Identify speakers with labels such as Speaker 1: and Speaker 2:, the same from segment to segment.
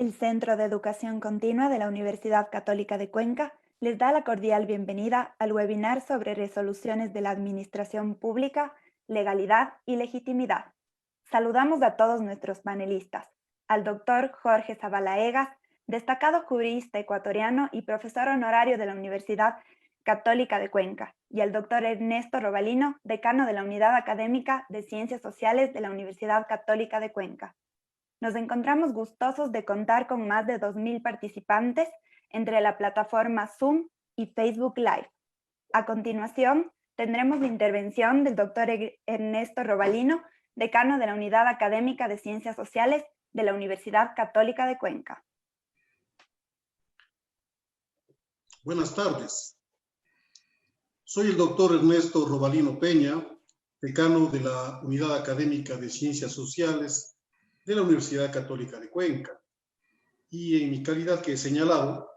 Speaker 1: El Centro de Educación Continua de la Universidad Católica de Cuenca les da la cordial bienvenida al webinar sobre resoluciones de la Administración Pública, Legalidad y Legitimidad. Saludamos a todos nuestros panelistas, al doctor Jorge Zabalaegas, destacado jurista ecuatoriano y profesor honorario de la Universidad Católica de Cuenca, y al doctor Ernesto Robalino, decano de la Unidad Académica de Ciencias Sociales de la Universidad Católica de Cuenca. Nos encontramos gustosos de contar con más de 2.000 participantes entre la plataforma Zoom y Facebook Live. A continuación, tendremos la intervención del doctor Ernesto Robalino, decano de la Unidad Académica de Ciencias Sociales de la Universidad Católica de Cuenca.
Speaker 2: Buenas tardes. Soy el doctor Ernesto Robalino Peña, decano de la Unidad Académica de Ciencias Sociales de la Universidad Católica de Cuenca. Y en mi calidad que he señalado,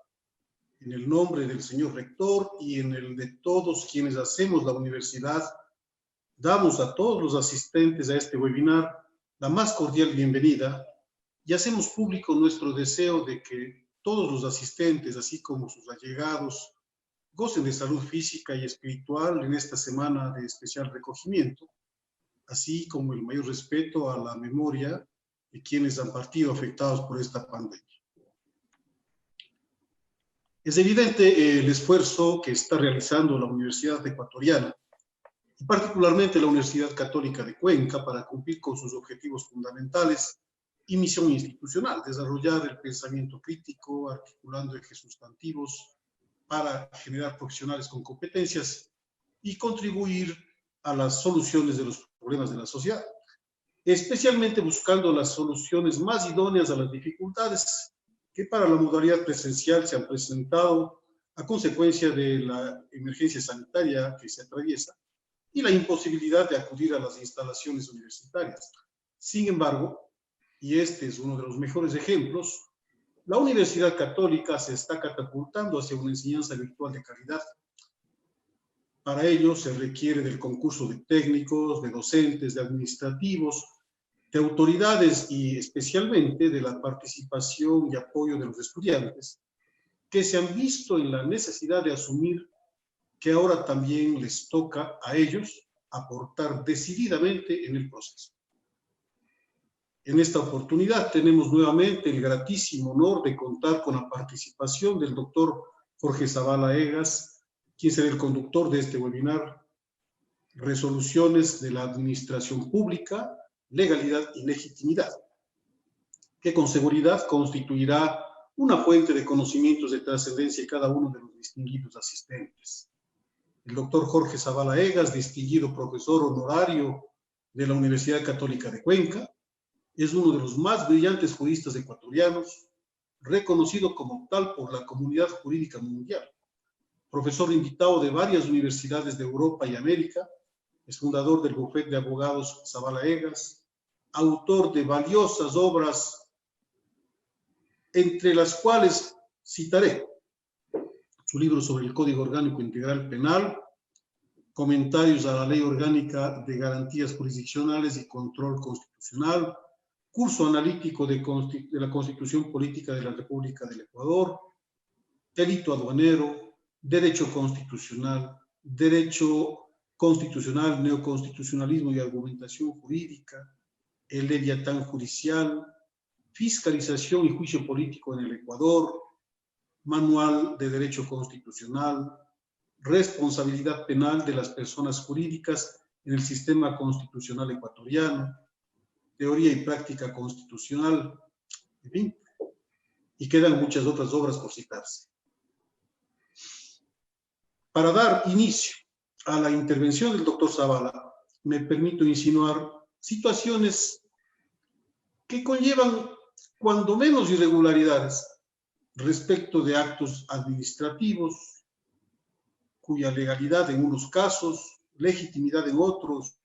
Speaker 2: en el nombre del señor rector y en el de todos quienes hacemos la universidad, damos a todos los asistentes a este webinar la más cordial bienvenida y hacemos público nuestro deseo de que todos los asistentes, así como sus allegados, gocen de salud física y espiritual en esta semana de especial recogimiento, así como el mayor respeto a la memoria de quienes han partido afectados por esta pandemia. Es evidente el esfuerzo que está realizando la Universidad Ecuatoriana, y particularmente la Universidad Católica de Cuenca, para cumplir con sus objetivos fundamentales y misión institucional, desarrollar el pensamiento crítico, articulando ejes sustantivos para generar profesionales con competencias y contribuir a las soluciones de los problemas de la sociedad, especialmente buscando las soluciones más idóneas a las dificultades que para la modalidad presencial se han presentado a consecuencia de la emergencia sanitaria que se atraviesa y la imposibilidad de acudir a las instalaciones universitarias. Sin embargo, y este es uno de los mejores ejemplos, la Universidad Católica se está catapultando hacia una enseñanza virtual de calidad. Para ello se requiere del concurso de técnicos, de docentes, de administrativos, de autoridades y especialmente de la participación y apoyo de los estudiantes, que se han visto en la necesidad de asumir que ahora también les toca a ellos aportar decididamente en el proceso. En esta oportunidad tenemos nuevamente el gratísimo honor de contar con la participación del doctor Jorge Zabalaegas, quien será el conductor de este webinar, Resoluciones de la Administración Pública, Legalidad y Legitimidad, que con seguridad constituirá una fuente de conocimientos de trascendencia en cada uno de los distinguidos asistentes. El doctor Jorge Zabalaegas, distinguido profesor honorario de la Universidad Católica de Cuenca, es uno de los más brillantes juristas ecuatorianos, reconocido como tal por la comunidad jurídica mundial. Profesor invitado de varias universidades de Europa y América, es fundador del bufete de abogados Zabalaegas, autor de valiosas obras, entre las cuales citaré su libro sobre el Código Orgánico Integral Penal, comentarios a la Ley Orgánica de Garantías Jurisdiccionales y Control Constitucional, curso analítico de la Constitución Política de la República del Ecuador, delito aduanero, derecho constitucional, neoconstitucionalismo y argumentación jurídica, el leviatán judicial, fiscalización y juicio político en el Ecuador, manual de derecho constitucional, responsabilidad penal de las personas jurídicas en el sistema constitucional ecuatoriano, teoría y práctica constitucional, en fin, y quedan muchas otras obras por citarse. Para dar inicio a la intervención del doctor Zabala, me permito insinuar situaciones que conllevan cuando menos irregularidades respecto de actos administrativos, cuya legalidad en unos casos, legitimidad en otros,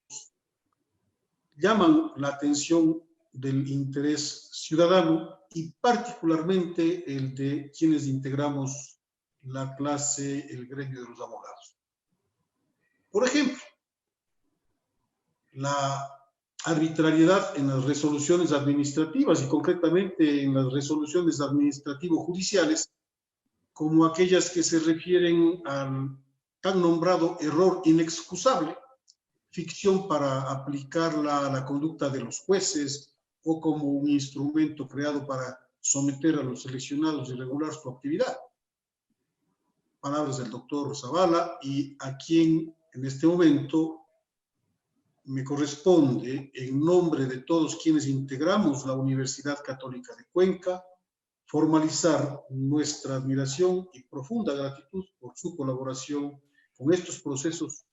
Speaker 2: llaman la atención del interés ciudadano y particularmente el de quienes integramos la clase, el gremio de los abogados. Por ejemplo, la arbitrariedad en las resoluciones administrativas y concretamente en las resoluciones administrativo-judiciales, como aquellas que se refieren al tan nombrado error inexcusable, ficción para aplicarla a la conducta de los jueces o como un instrumento creado para someter a los seleccionados y regular su actividad. Palabras del doctor Zavala, y a quien en este momento me corresponde, en nombre de todos quienes integramos la Universidad Católica de Cuenca, formalizar nuestra admiración y profunda gratitud por su colaboración con estos procesos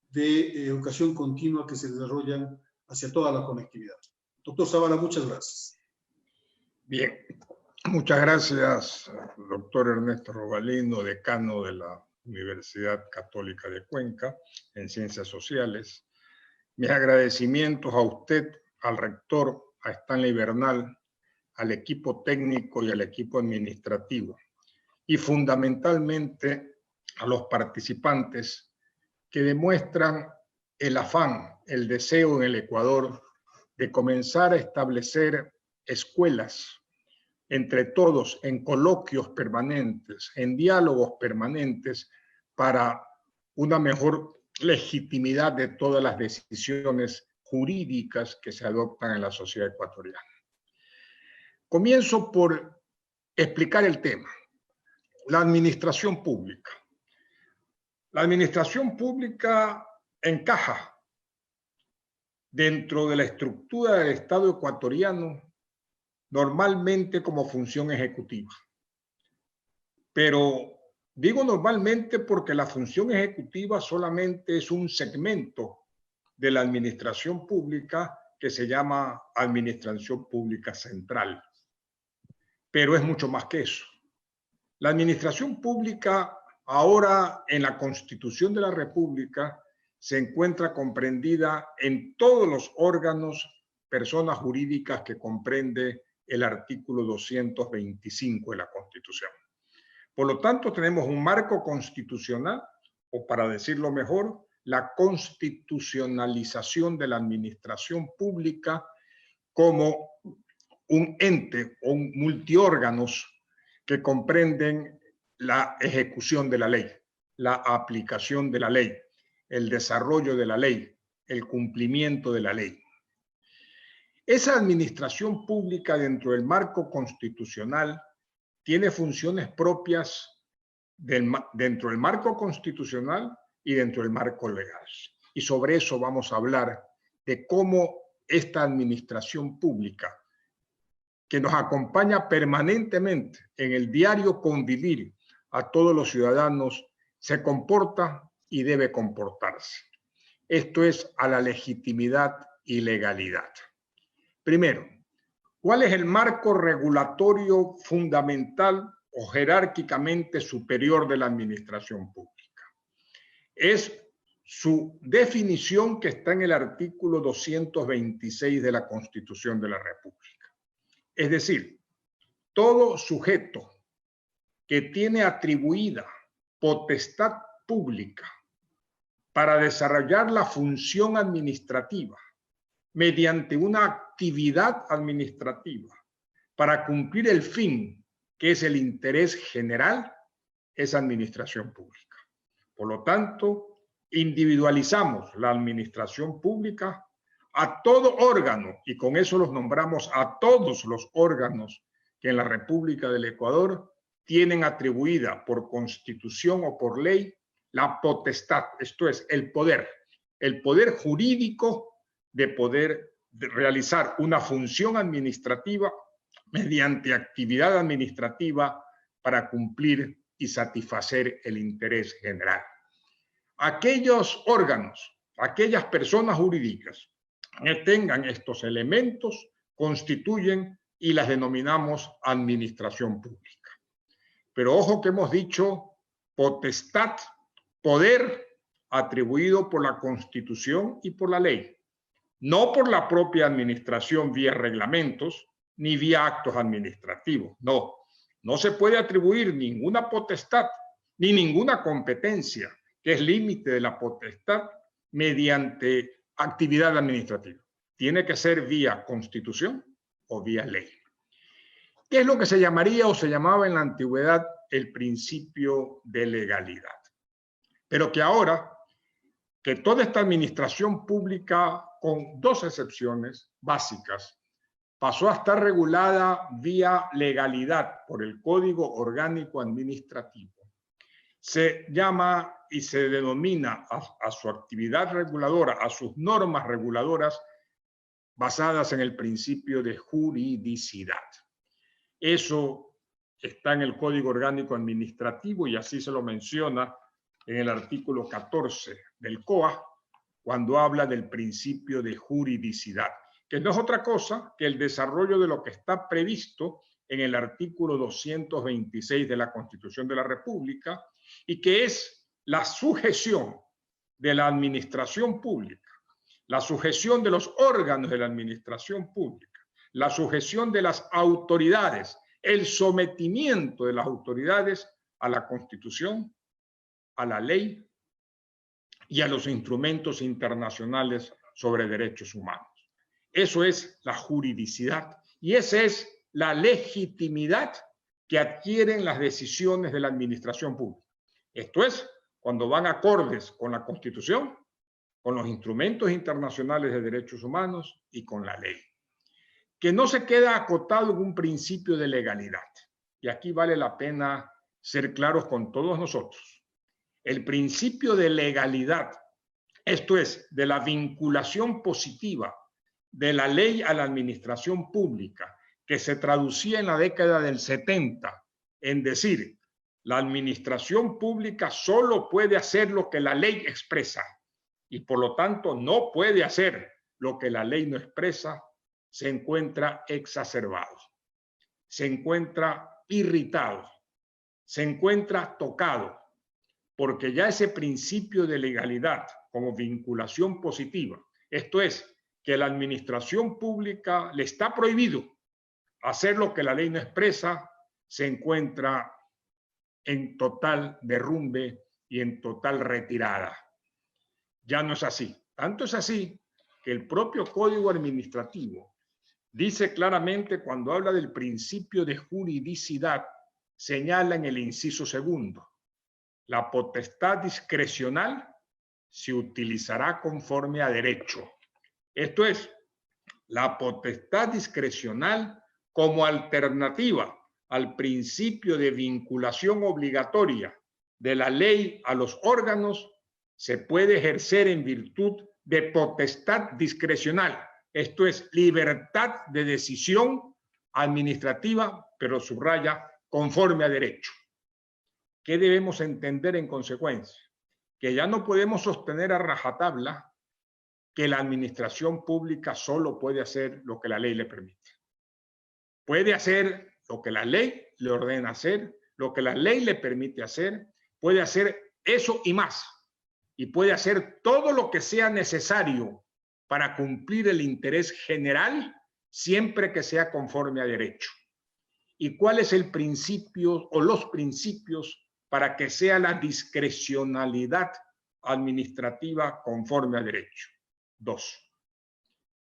Speaker 2: de educación continua que se desarrollan hacia toda la conectividad. Doctor Zavala, muchas gracias.
Speaker 3: Bien, muchas gracias, doctor Ernesto Robalino, decano de la Universidad Católica de Cuenca en Ciencias Sociales. Mis agradecimientos a usted, al rector, a Stanley Bernal, al equipo técnico y al equipo administrativo, y fundamentalmente a los participantes que demuestran el afán, el deseo en el Ecuador de comenzar a establecer escuelas entre todos, en coloquios permanentes, en diálogos permanentes, para una mejor legitimidad de todas las decisiones jurídicas que se adoptan en la sociedad ecuatoriana. Comienzo por explicar el tema. La administración pública. La administración pública encaja dentro de la estructura del Estado ecuatoriano normalmente como función ejecutiva. Pero digo normalmente porque la función ejecutiva solamente es un segmento de la administración pública que se llama administración pública central. Pero es mucho más que eso. La administración pública ahora en la Constitución de la República se encuentra comprendida en todos los órganos, personas jurídicas que comprende el artículo 225 de la Constitución. Por lo tanto, tenemos un marco constitucional, o para decirlo mejor, la constitucionalización de la administración pública como un ente o un multiórganos que comprenden la ejecución de la ley, la aplicación de la ley, el desarrollo de la ley, el cumplimiento de la ley. Esa administración pública dentro del marco constitucional tiene funciones propias dentro del marco constitucional y dentro del marco legal. Y sobre eso vamos a hablar, de cómo esta administración pública, que nos acompaña permanentemente en el diario convivir a todos los ciudadanos, se comporta y debe comportarse. Esto es a la legitimidad y legalidad. Primero, ¿cuál es el marco regulatorio fundamental o jerárquicamente superior de la administración pública? Es su definición que está en el artículo 226 de la Constitución de la República. Es decir, todo sujeto que tiene atribuida potestad pública para desarrollar la función administrativa mediante una actividad administrativa para cumplir el fin, que es el interés general, es administración pública. Por lo tanto, individualizamos la administración pública a todo órgano, y con eso los nombramos a todos los órganos que en la República del Ecuador tienen atribuida por constitución o por ley la potestad, esto es, el poder jurídico de poder realizar una función administrativa mediante actividad administrativa para cumplir y satisfacer el interés general. Aquellos órganos, aquellas personas jurídicas que tengan estos elementos constituyen y las denominamos administración pública. Pero ojo que hemos dicho potestad, poder atribuido por la Constitución y por la ley. No por la propia administración vía reglamentos ni vía actos administrativos. No, no se puede atribuir ninguna potestad ni ninguna competencia, que es límite de la potestad, mediante actividad administrativa. tiene que ser vía constitución o vía ley. ¿Qué es lo que se llamaría o se llamaba en la antigüedad el principio de legalidad? Pero que ahora, que toda esta administración pública, con dos excepciones básicas, pasó a estar regulada vía legalidad por el Código Orgánico Administrativo. Se llama y se denomina a su actividad reguladora, a sus normas reguladoras, basadas en el principio de juridicidad. Eso está en el Código Orgánico Administrativo y así se lo menciona en el artículo 14 del COA, cuando habla del principio de juridicidad, que no es otra cosa que el desarrollo de lo que está previsto en el artículo 226 de la Constitución de la República y que es la sujeción de la administración pública, la sujeción de los órganos de la administración pública, la sujeción de las autoridades, el sometimiento de las autoridades a la Constitución, a la ley y a los instrumentos internacionales sobre derechos humanos. Eso es la juridicidad y esa es la legitimidad que adquieren las decisiones de la administración pública. Esto es, cuando van acordes con la Constitución, con los instrumentos internacionales de derechos humanos y con la ley. Que no se queda acotado en un principio de legalidad. Y aquí vale la pena ser claros con todos nosotros. El principio de legalidad, esto es, de la vinculación positiva de la ley a la administración pública, que se traducía en la década del 70 en decir, la administración pública solo puede hacer lo que la ley expresa y por lo tanto no puede hacer lo que la ley no expresa, se encuentra exacerbado, se encuentra irritado, se encuentra tocado, porque ya ese principio de legalidad como vinculación positiva, esto es, que la administración pública le está prohibido hacer lo que la ley no expresa, se encuentra en total derrumbe y en total retirada. Ya no es así. Tanto es así que el propio Código Administrativo dice claramente cuando habla del principio de juridicidad, señala en el inciso segundo, la potestad discrecional se utilizará conforme a derecho. Esto es, la potestad discrecional como alternativa al principio de vinculación obligatoria de la ley a los órganos se puede ejercer en virtud de potestad discrecional. Esto es libertad de decisión administrativa, pero subraya conforme a derecho. ¿Qué debemos entender en consecuencia? Que ya no podemos sostener a rajatabla que la administración pública solo puede hacer lo que la ley le permite. Puede hacer lo que la ley le ordena hacer, lo que la ley le permite hacer, puede hacer eso y más. Y puede hacer todo lo que sea necesario para cumplir el interés general, siempre que sea conforme a derecho. ¿Y cuál es el principio o los principios para que sea la discrecionalidad administrativa conforme a derecho? 2.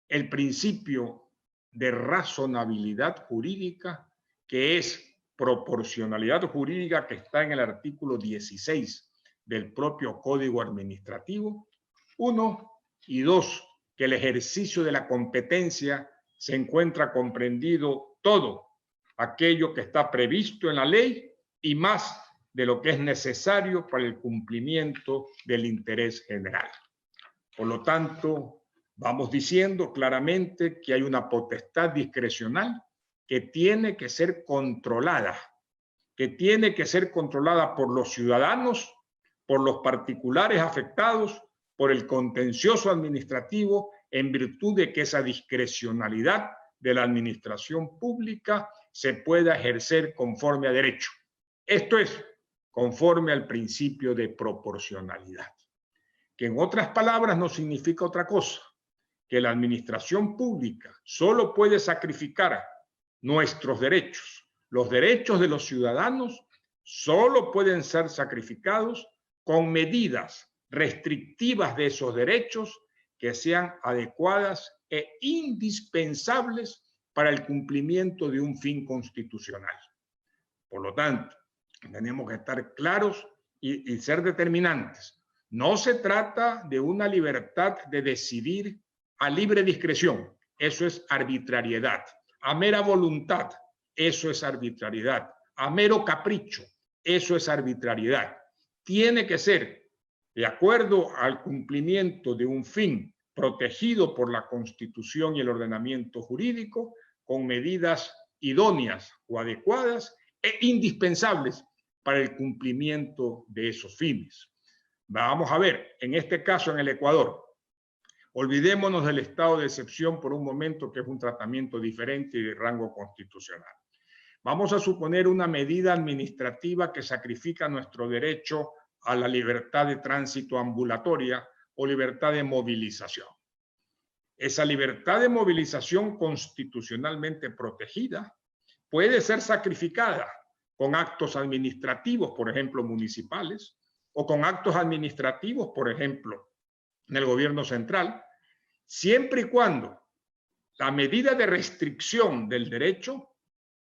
Speaker 3: El principio de razonabilidad jurídica, que es proporcionalidad jurídica, que está en el artículo 16 del propio Código Administrativo. 1 y 2, que el ejercicio de la competencia se encuentra comprendido todo aquello que está previsto en la ley y más de lo que es necesario para el cumplimiento del interés general. Por lo tanto, vamos diciendo claramente que hay una potestad discrecional que tiene que ser controlada, por los ciudadanos, por los particulares afectados, por el contencioso administrativo, en virtud de que esa discrecionalidad de la administración pública se pueda ejercer conforme a derecho. Esto es, conforme al principio de proporcionalidad, que en otras palabras no significa otra cosa, que la administración pública solo puede sacrificar nuestros derechos. Los derechos de los ciudadanos solo pueden ser sacrificados con medidas restrictivas de esos derechos que sean adecuadas e indispensables para el cumplimiento de un fin constitucional. Por lo tanto, tenemos que estar claros y ser determinantes. No se trata de una libertad de decidir a libre discreción. Eso es arbitrariedad. A mera voluntad, eso es arbitrariedad. A mero capricho, eso es arbitrariedad. Tiene que ser de acuerdo al cumplimiento de un fin protegido por la Constitución y el ordenamiento jurídico, con medidas idóneas o adecuadas e indispensables para el cumplimiento de esos fines. Vamos a ver, en este caso en el Ecuador, olvidémonos del estado de excepción por un momento, que es un tratamiento diferente y de rango constitucional. Vamos a suponer una medida administrativa que sacrifica nuestro derecho a la libertad de tránsito ambulatoria o libertad de movilización. Esa libertad de movilización constitucionalmente protegida puede ser sacrificada con actos administrativos, por ejemplo, municipales, o con actos administrativos, por ejemplo, en el gobierno central, siempre y cuando la medida de restricción del derecho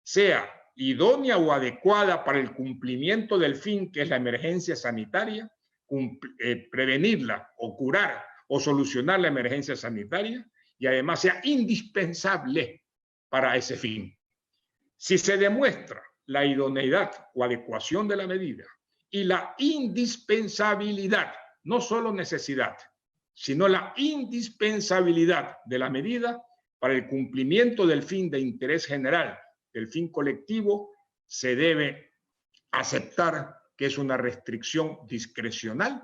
Speaker 3: sea idónea o adecuada para el cumplimiento del fin, que es la emergencia sanitaria, prevenirla o curar o solucionar la emergencia sanitaria, y además sea indispensable para ese fin. Si se demuestra la idoneidad o adecuación de la medida y la indispensabilidad, no solo necesidad, sino la indispensabilidad de la medida para el cumplimiento del fin de interés general, del fin colectivo, se debe aceptar que es una restricción discrecional,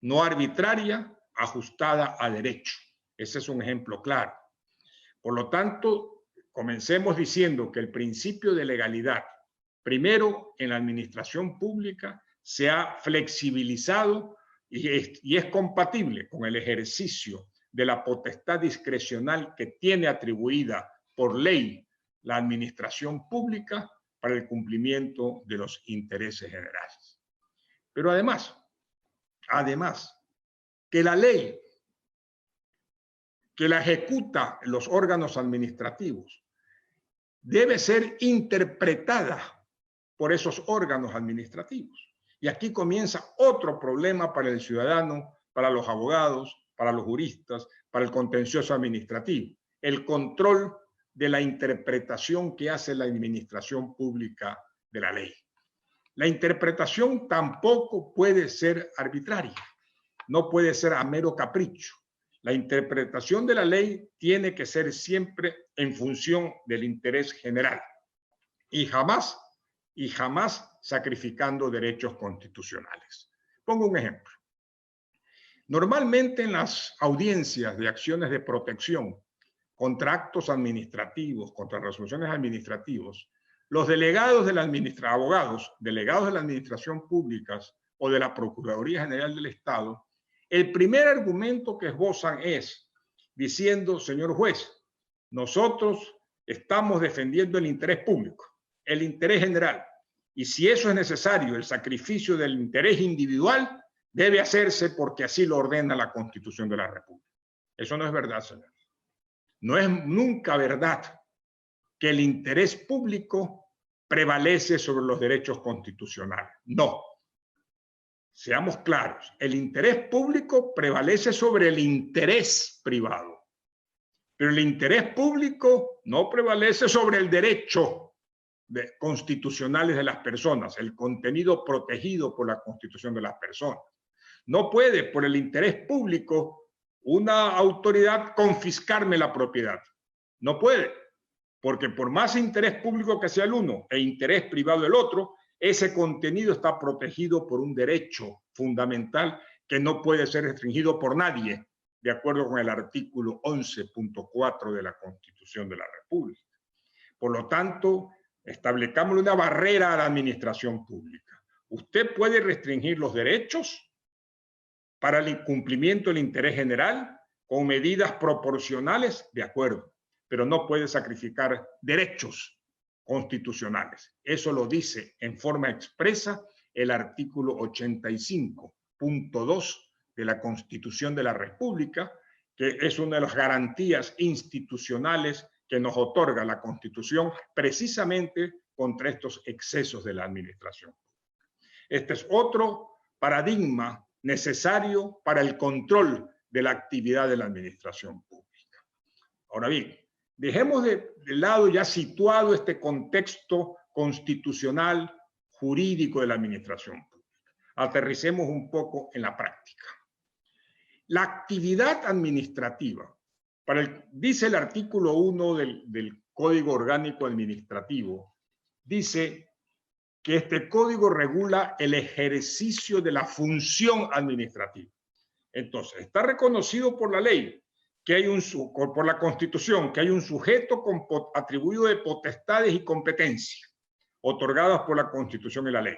Speaker 3: no arbitraria, ajustada a derecho. Ese es un ejemplo claro. Por lo tanto, comencemos diciendo que el principio de legalidad, primero en la administración pública, se ha flexibilizado y es compatible con el ejercicio de la potestad discrecional que tiene atribuida por ley la administración pública para el cumplimiento de los intereses generales. Pero además, que la ley que la ejecuta los órganos administrativos debe ser interpretada por esos órganos administrativos. Y aquí comienza otro problema para el ciudadano, para los abogados, para los juristas, para el contencioso administrativo: el control de la interpretación que hace la administración pública de la ley. La interpretación tampoco puede ser arbitraria, no puede ser a mero capricho. La interpretación de la ley tiene que ser siempre en función del interés general y jamás sacrificando derechos constitucionales. Pongo un ejemplo. Normalmente en las audiencias de acciones de protección contra actos administrativos, contra resoluciones administrativas, los delegados de la abogados, delegados de la administración pública o de la Procuraduría General del Estado, el primer argumento que esbozan es diciendo: señor juez, nosotros estamos defendiendo el interés público, el interés general, y si eso es necesario, el sacrificio del interés individual debe hacerse porque así lo ordena la Constitución de la República. Eso no es verdad, señor. No es nunca verdad que el interés público prevalece sobre los derechos constitucionales. No. Seamos claros, el interés público prevalece sobre el interés privado, pero el interés público no prevalece sobre el derecho constitucionales de las personas, el contenido protegido por la Constitución de las personas. No puede, por el interés público, una autoridad confiscarme la propiedad. No puede, porque por más interés público que sea el uno e interés privado el otro, ese contenido está protegido por un derecho fundamental que no puede ser restringido por nadie, de acuerdo con el artículo 11.4 de la Constitución de la República. Por lo tanto, establezcamos una barrera a la administración pública. Usted puede restringir los derechos para el cumplimiento del interés general con medidas proporcionales, de acuerdo, pero no puede sacrificar derechos constitucionales. Eso lo dice en forma expresa el artículo 85.2 de la Constitución de la República, que es una de las garantías institucionales que nos otorga la Constitución precisamente contra estos excesos de la administración. Este es otro paradigma necesario para el control de la actividad de la administración pública. Ahora bien, dejemos de lado ya situado este contexto constitucional, jurídico de la administración pública. Aterricemos un poco en la práctica. La actividad administrativa, dice el artículo 1 del Código Orgánico Administrativo, dice que este código regula el ejercicio de la función administrativa. Entonces, está reconocido por la ley, que hay por la Constitución, que hay un sujeto atribuido de potestades y competencias otorgadas por la Constitución y la ley.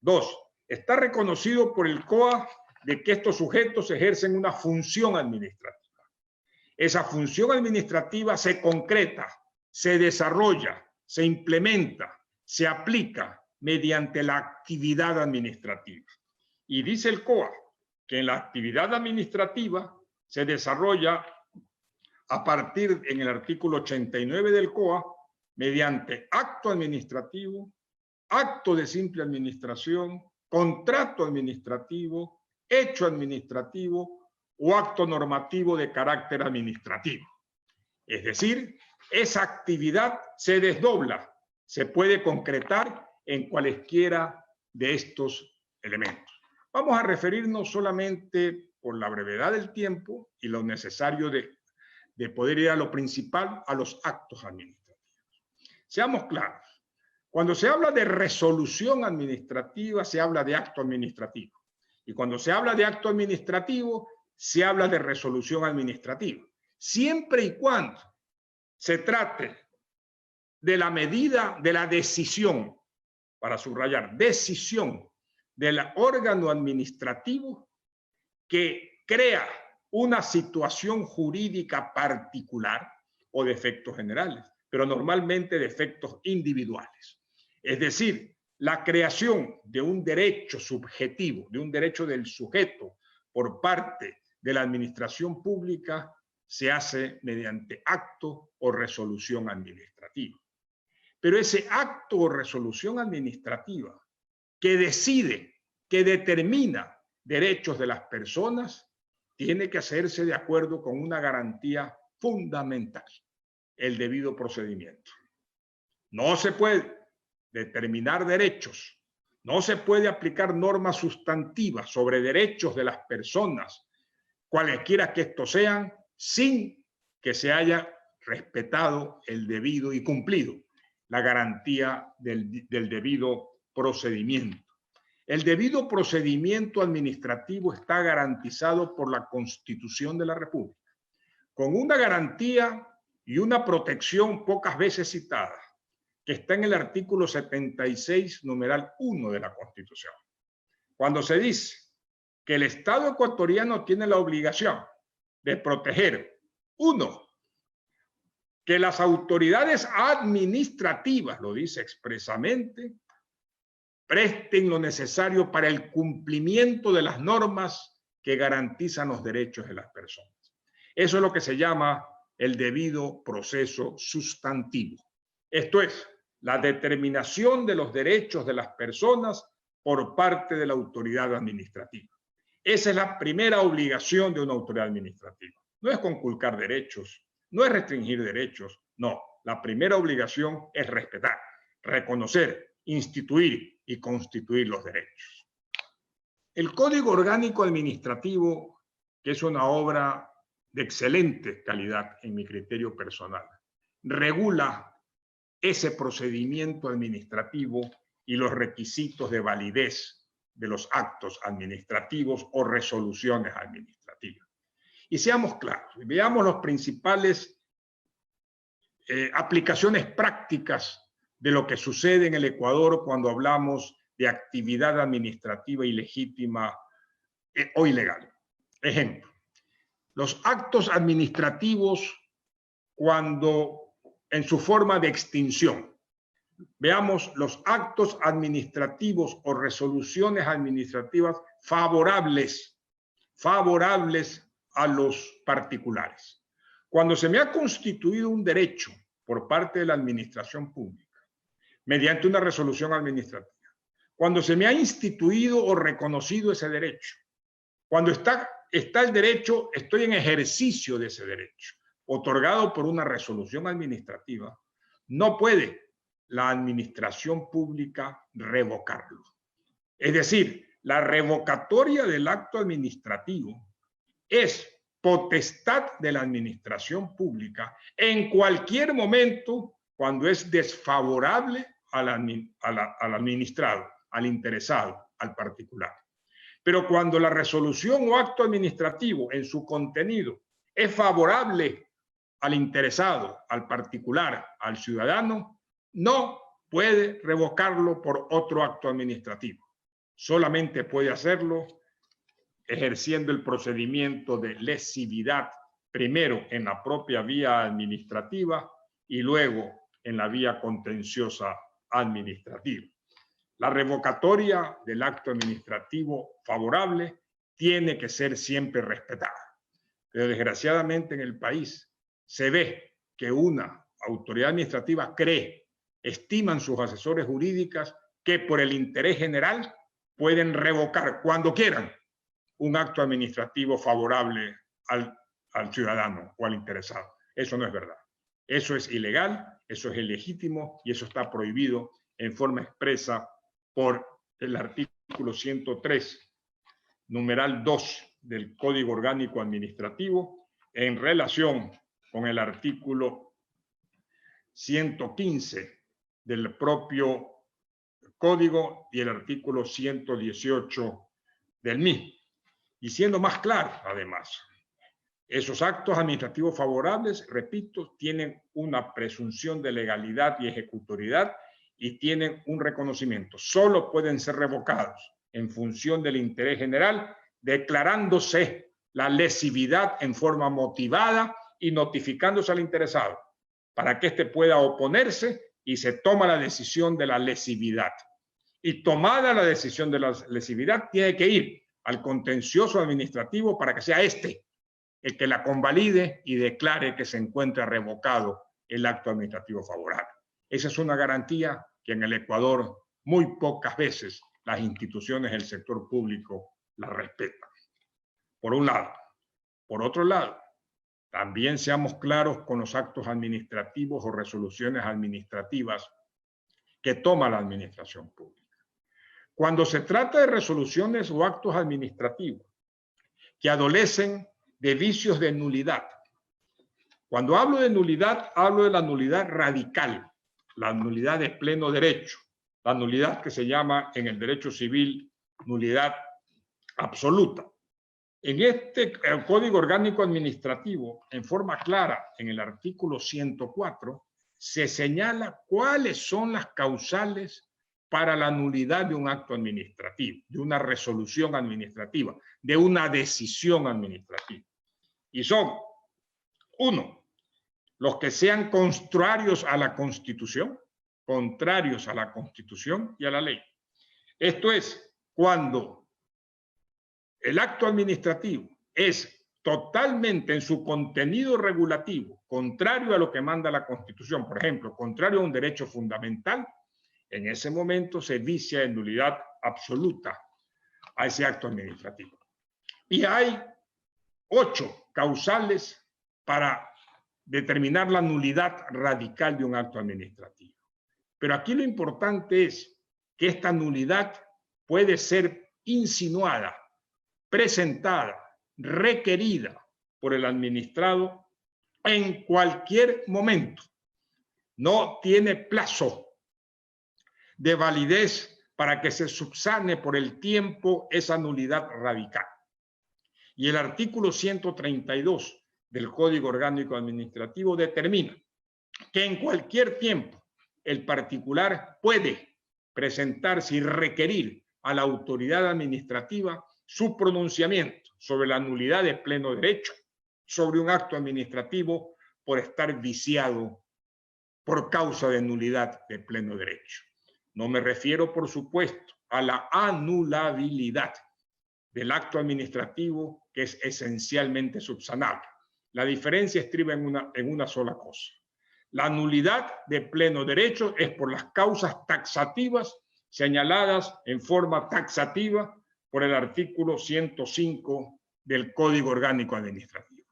Speaker 3: 2, está reconocido por el COA de que estos sujetos ejercen una función administrativa. Esa función administrativa se concreta, se desarrolla, se implementa, se aplica mediante la actividad administrativa. Y dice el COA que en la actividad administrativa se desarrolla a partir, en el artículo 89 del COA, mediante acto administrativo, acto de simple administración, contrato administrativo, hecho administrativo o acto normativo de carácter administrativo. Es decir, esa actividad se desdobla, se puede concretar en cualesquiera de estos elementos. Vamos a referirnos solamente, por la brevedad del tiempo y lo necesario de poder ir a lo principal, a los actos administrativos. Seamos claros, cuando se habla de resolución administrativa, se habla de acto administrativo. Y cuando se habla de acto administrativo, se habla de resolución administrativa. Siempre y cuando se trate de la medida de la decisión, para subrayar, decisión del órgano administrativo que crea una situación jurídica particular o de efectos generales, pero normalmente de efectos individuales. Es decir, la creación de un derecho subjetivo, de un derecho del sujeto por parte de la administración pública, se hace mediante acto o resolución administrativa. Pero ese acto o resolución administrativa que decide, que determina derechos de las personas, tiene que hacerse de acuerdo con una garantía fundamental, el debido procedimiento. No se puede determinar derechos, no se puede aplicar normas sustantivas sobre derechos de las personas, cualesquiera que estos sean, sin que se haya respetado el debido y cumplido la garantía del debido procedimiento. El debido procedimiento administrativo está garantizado por la Constitución de la República, con una garantía y una protección pocas veces citada, que está en el artículo 76, numeral 1 de la Constitución. Cuando se dice que el Estado ecuatoriano tiene la obligación de proteger, 1, que las autoridades administrativas, lo dice expresamente, presten lo necesario para el cumplimiento de las normas que garantizan los derechos de las personas. Eso es lo que se llama el debido proceso sustantivo. Esto es, la determinación de los derechos de las personas por parte de la autoridad administrativa. Esa es la primera obligación de una autoridad administrativa. No es conculcar derechos, no es restringir derechos, no. La primera obligación es respetar, reconocer, instituir y constituir los derechos. El Código Orgánico Administrativo, que es una obra de excelente calidad en mi criterio personal, regula ese procedimiento administrativo y los requisitos de validez de los actos administrativos o resoluciones administrativas. Y seamos claros, veamos las principales aplicaciones prácticas de lo que sucede en el Ecuador cuando hablamos de actividad administrativa ilegítima o ilegal. Ejemplo, los actos administrativos cuando en su forma de extinción. Veamos los actos administrativos o resoluciones administrativas favorables a los particulares. Cuando se me ha constituido un derecho por parte de la administración pública, mediante una resolución administrativa, cuando se me ha instituido o reconocido ese derecho, cuando está el derecho, estoy en ejercicio de ese derecho, otorgado por una resolución administrativa, no puede la administración pública revocarlo. Es decir, la revocatoria del acto administrativo es potestad de la administración pública en cualquier momento cuando es desfavorable al administrado, al interesado, al particular. Pero cuando la resolución o acto administrativo en su contenido es favorable al interesado, al particular, al ciudadano, no puede revocarlo por otro acto administrativo. Solamente puede hacerlo ejerciendo el procedimiento de lesividad, primero en la propia vía administrativa y luego en la vía contenciosa administrativa. La revocatoria del acto administrativo favorable tiene que ser siempre respetada. Pero desgraciadamente en el país se ve que una autoridad administrativa estiman sus asesores jurídicos que por el interés general pueden revocar cuando quieran un acto administrativo favorable al ciudadano o al interesado. Eso no es verdad. Eso es ilegal, eso es ilegítimo y eso está prohibido en forma expresa por el artículo 103, numeral 2 del Código Orgánico Administrativo en relación con el artículo 115 del propio Código y el artículo 118 del mismo. Y siendo más claro, además, esos actos administrativos favorables, repito, tienen una presunción de legalidad y ejecutoriedad y tienen un reconocimiento. Solo pueden ser revocados en función del interés general, declarándose la lesividad en forma motivada y notificándose al interesado para que éste pueda oponerse y se toma la decisión de la lesividad. Y tomada la decisión de la lesividad, tiene que ir al contencioso administrativo para que sea este el que la convalide y declare que se encuentra revocado el acto administrativo favorable. Esa es una garantía que en el Ecuador muy pocas veces las instituciones del sector público la respetan. Por un lado. Por otro lado, también seamos claros con los actos administrativos o resoluciones administrativas que toma la administración pública. Cuando se trata de resoluciones o actos administrativos que adolecen de vicios de nulidad, cuando hablo de nulidad, hablo de la nulidad radical, la nulidad de pleno derecho, la nulidad que se llama en el derecho civil nulidad absoluta. En este Código Orgánico Administrativo, en forma clara, en el artículo 104, se señala cuáles son las causales para la nulidad de un acto administrativo, de una resolución administrativa, de una decisión administrativa. Y son, 1, los que sean contrarios a la Constitución y a la ley. Esto es, cuando el acto administrativo es totalmente en su contenido regulativo, contrario a lo que manda la Constitución, por ejemplo, contrario a un derecho fundamental, en ese momento se vicia en nulidad absoluta a ese acto administrativo. Y hay 8 causales para determinar la nulidad radical de un acto administrativo. Pero aquí lo importante es que esta nulidad puede ser insinuada, presentada, requerida por el administrado en cualquier momento. No tiene plazo de validez para que se subsane por el tiempo esa nulidad radical. Y el artículo 132 del Código Orgánico Administrativo determina que en cualquier tiempo el particular puede presentarse y requerir a la autoridad administrativa su pronunciamiento sobre la nulidad de pleno derecho, sobre un acto administrativo por estar viciado por causa de nulidad de pleno derecho. No me refiero, por supuesto, a la anulabilidad, del acto administrativo que es esencialmente subsanable. La diferencia estriba en una sola cosa. La nulidad de pleno derecho es por las causas taxativas señaladas en forma taxativa por el artículo 105 del Código Orgánico Administrativo.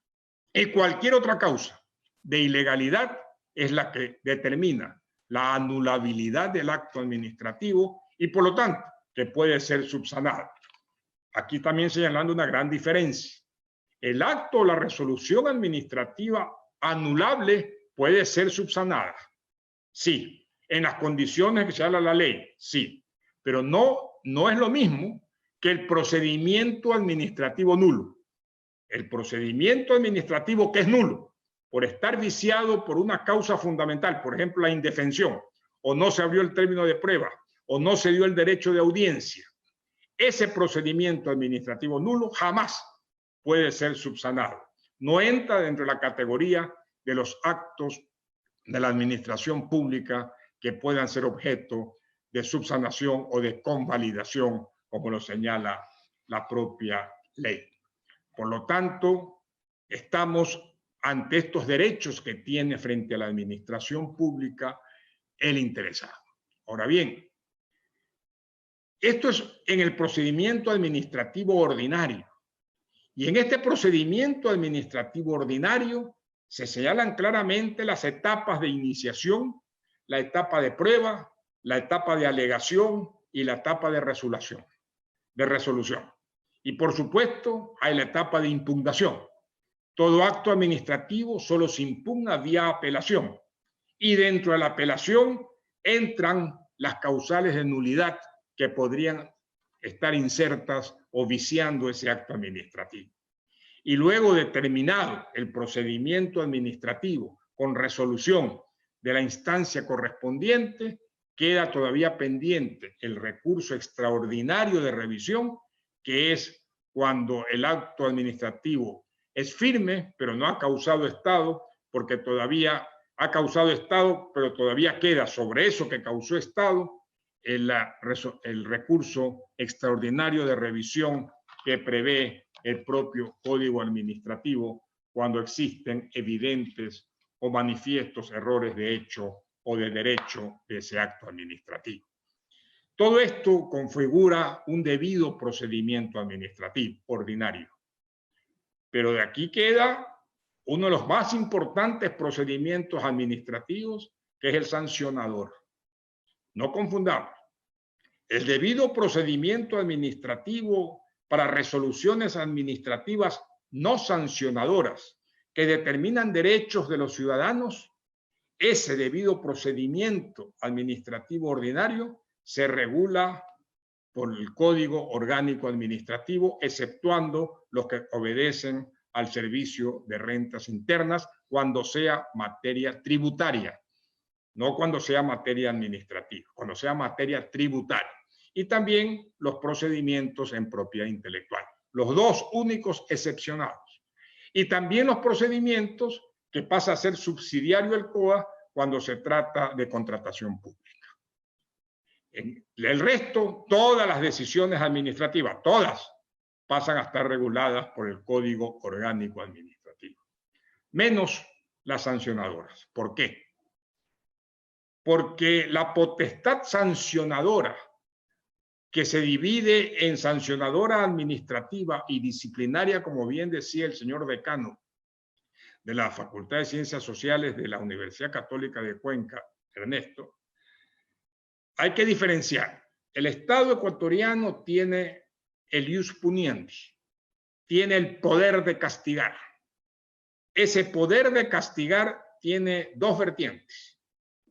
Speaker 3: Y cualquier otra causa de ilegalidad es la que determina la anulabilidad del acto administrativo y, por lo tanto, que puede ser subsanada. Aquí también señalando una gran diferencia. El acto o la resolución administrativa anulable puede ser subsanada. Sí, en las condiciones que señala la ley, sí, pero no es lo mismo que el procedimiento administrativo nulo. El procedimiento administrativo que es nulo, por estar viciado por una causa fundamental, por ejemplo, la indefensión, o no se abrió el término de prueba, o no se dio el derecho de audiencia. Ese procedimiento administrativo nulo jamás puede ser subsanado. No entra dentro de la categoría de los actos de la administración pública que puedan ser objeto de subsanación o de convalidación, como lo señala la propia ley. Por lo tanto, estamos ante estos derechos que tiene frente a la administración pública el interesado. Ahora bien, esto es en el procedimiento administrativo ordinario. Y en este procedimiento administrativo ordinario se señalan claramente las etapas de iniciación, la etapa de prueba, la etapa de alegación y la etapa de resolución. Y por supuesto, hay la etapa de impugnación. Todo acto administrativo solo se impugna vía apelación. Y dentro de la apelación entran las causales de nulidad que podrían estar insertas o viciando ese acto administrativo. Y luego de terminado el procedimiento administrativo con resolución de la instancia correspondiente, queda todavía pendiente el recurso extraordinario de revisión, que es cuando el acto administrativo es firme, pero no ha causado estado, porque todavía ha causado estado, pero todavía queda sobre eso que causó estado el recurso extraordinario de revisión que prevé el propio Código Administrativo cuando existen evidentes o manifiestos errores de hecho o de derecho de ese acto administrativo. Todo esto configura un debido procedimiento administrativo ordinario. Pero de aquí queda uno de los más importantes procedimientos administrativos, que es el sancionador. No confundamos. El debido procedimiento administrativo para resoluciones administrativas no sancionadoras que determinan derechos de los ciudadanos, ese debido procedimiento administrativo ordinario se regula por el Código Orgánico Administrativo, exceptuando los que obedecen al Servicio de Rentas Internas cuando sea materia tributaria, no cuando sea materia administrativa, cuando sea materia tributaria. Y también los procedimientos en propiedad intelectual, los dos únicos excepcionados. Y también los procedimientos que pasa a ser subsidiario el COA cuando se trata de contratación pública. El resto, todas las decisiones administrativas, todas, pasan a estar reguladas por el Código Orgánico Administrativo, menos las sancionadoras. ¿Por qué? Porque la potestad sancionadora, que se divide en sancionadora administrativa y disciplinaria, como bien decía el señor decano de la Facultad de Ciencias Sociales de la Universidad Católica de Cuenca, Ernesto, hay que diferenciar. El Estado ecuatoriano tiene el ius puniendi, tiene el poder de castigar. Ese poder de castigar tiene dos vertientes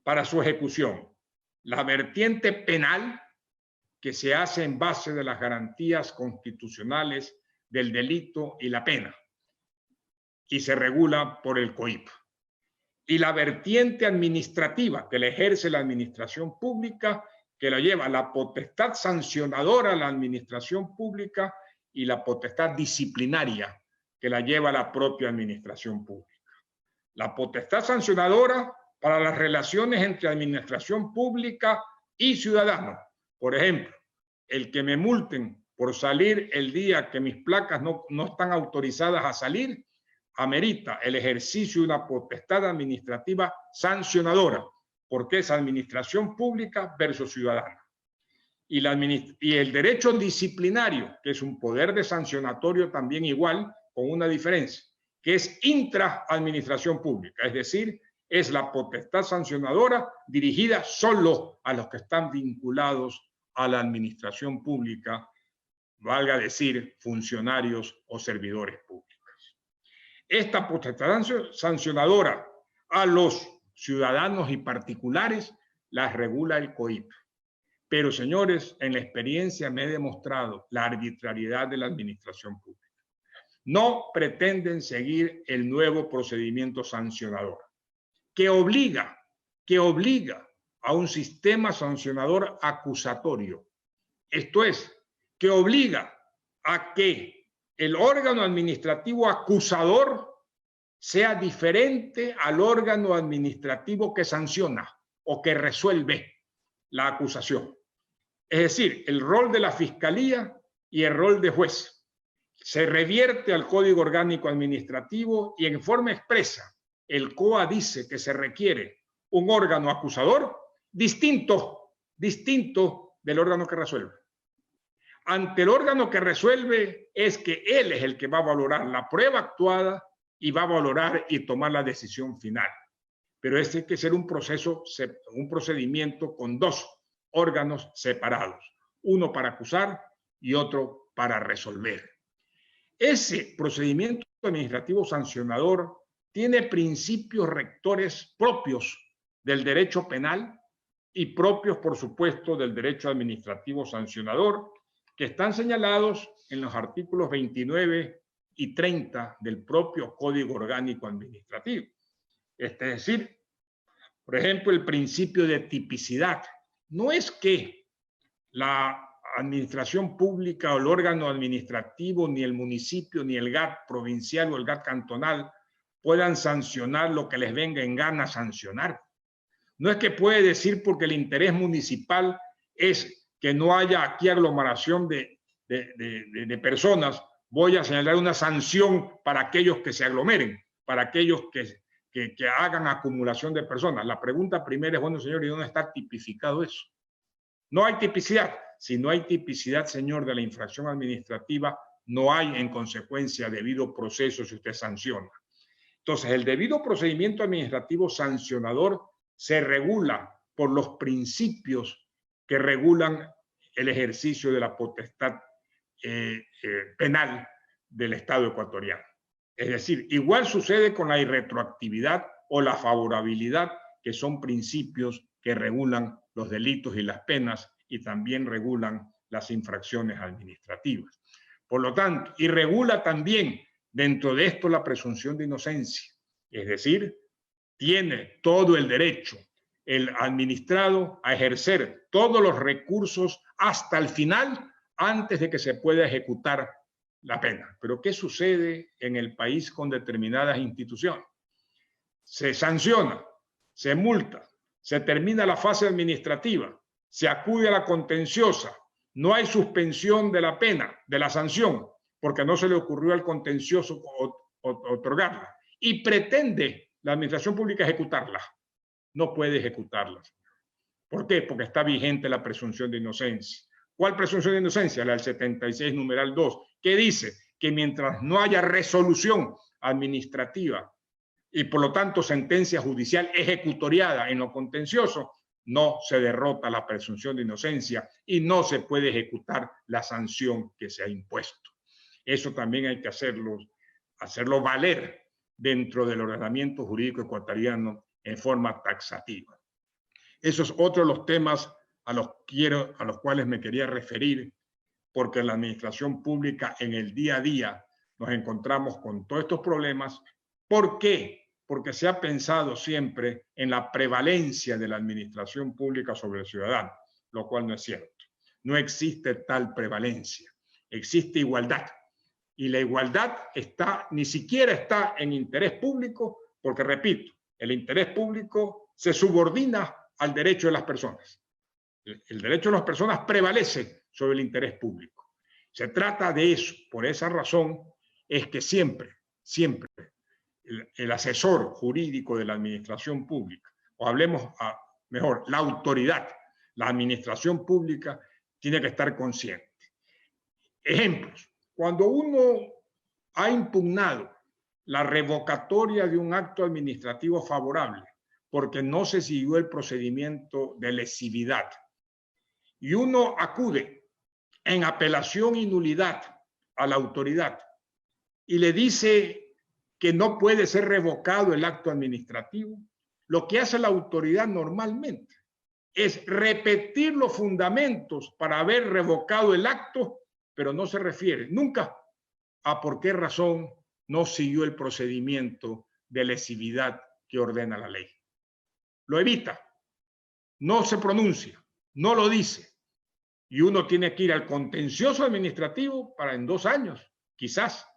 Speaker 3: para su ejecución. La vertiente penal, que se hace en base de las garantías constitucionales del delito y la pena, y se regula por el COIP. Y la vertiente administrativa, que la ejerce la administración pública, que la lleva la potestad sancionadora a la administración pública y la potestad disciplinaria, que la lleva la propia administración pública. La potestad sancionadora para las relaciones entre administración pública y ciudadano. Por ejemplo, el que me multen por salir el día que mis placas no están autorizadas a salir, amerita el ejercicio de una potestad administrativa sancionadora, porque es administración pública versus ciudadana. Y el derecho disciplinario, que es un poder de sancionatorio también igual, con una diferencia, que es intra-administración pública, es decir, es la potestad sancionadora dirigida solo a los que están vinculados a la administración pública, valga decir, funcionarios o servidores públicos. Esta potestad sancionadora a los ciudadanos y particulares las regula el COIP. Pero, señores, en la experiencia me he demostrado la arbitrariedad de la administración pública. No pretenden seguir el nuevo procedimiento sancionador, que obliga a un sistema sancionador acusatorio. Esto es, que obliga a que el órgano administrativo acusador sea diferente al órgano administrativo que sanciona o que resuelve la acusación. Es decir, el rol de la fiscalía y el rol de juez se revierte al Código Orgánico Administrativo y en forma expresa el COA dice que se requiere un órgano acusador distinto del órgano que resuelve. Ante el órgano que resuelve es que él es el que va a valorar la prueba actuada y va a valorar y tomar la decisión final. Pero este tiene que ser un procedimiento con dos órganos separados, uno para acusar y otro para resolver. Ese procedimiento administrativo sancionador tiene principios rectores propios del derecho penal y propios, por supuesto, del derecho administrativo sancionador, que están señalados en los artículos 29 y 30 del propio Código Orgánico Administrativo. Es decir, por ejemplo, el principio de tipicidad. No es que la administración pública o el órgano administrativo, ni el municipio, ni el GAT provincial o el GAT cantonal puedan sancionar lo que les venga en gana sancionar. No es que puede decir porque el interés municipal es que no haya aquí aglomeración de personas, voy a señalar una sanción para aquellos que se aglomeren, para aquellos que hagan acumulación de personas. La pregunta primera es, bueno, señor, ¿y dónde está tipificado eso? No hay tipicidad. Si no hay tipicidad, señor, de la infracción administrativa, no hay en consecuencia debido proceso si usted sanciona. Entonces, el debido procedimiento administrativo sancionador se regula por los principios que regulan el ejercicio de la potestad penal del Estado ecuatoriano. Es decir, igual sucede con la irretroactividad o la favorabilidad, que son principios que regulan los delitos y las penas y también regulan las infracciones administrativas. Por lo tanto, y regula también dentro de esto la presunción de inocencia. Es decir, tiene todo el derecho el administrado a ejercer todos los recursos hasta el final antes de que se pueda ejecutar la pena. Pero ¿qué sucede en el país con determinadas instituciones? Se sanciona, se multa, se termina la fase administrativa, se acude a la contenciosa, no hay suspensión de la pena, de la sanción, porque no se le ocurrió al contencioso otorgarla, y pretende la administración pública ejecutarla. No puede ejecutarla. ¿Por qué? Porque está vigente la presunción de inocencia. ¿Cuál presunción de inocencia? La del 76, numeral 2, que dice que mientras no haya resolución administrativa y por lo tanto sentencia judicial ejecutoriada en lo contencioso, no se derrota la presunción de inocencia y no se puede ejecutar la sanción que se ha impuesto. Eso también hay que hacerlo valer dentro del ordenamiento jurídico ecuatoriano en forma taxativa. Eso es otro de los temas a los cuales me quería referir, porque en la administración pública en el día a día nos encontramos con todos estos problemas. ¿Por qué? Porque se ha pensado siempre en la prevalencia de la administración pública sobre el ciudadano, lo cual no es cierto. No existe tal prevalencia, existe igualdad. Y la igualdad ni siquiera está en interés público, porque, repito, el interés público se subordina al derecho de las personas. El derecho de las personas prevalece sobre el interés público. Se trata de eso. Por esa razón es que siempre el asesor jurídico de la administración pública, o hablemos mejor, la autoridad, la administración pública, tiene que estar consciente. Ejemplos. Cuando uno ha impugnado la revocatoria de un acto administrativo favorable porque no se siguió el procedimiento de lesividad y uno acude en apelación y nulidad a la autoridad y le dice que no puede ser revocado el acto administrativo, lo que hace la autoridad normalmente es repetir los fundamentos para haber revocado el acto, pero no se refiere nunca a por qué razón no siguió el procedimiento de lesividad que ordena la ley. Lo evita, no se pronuncia, no lo dice. Y uno tiene que ir al contencioso administrativo para en 2 años, quizás,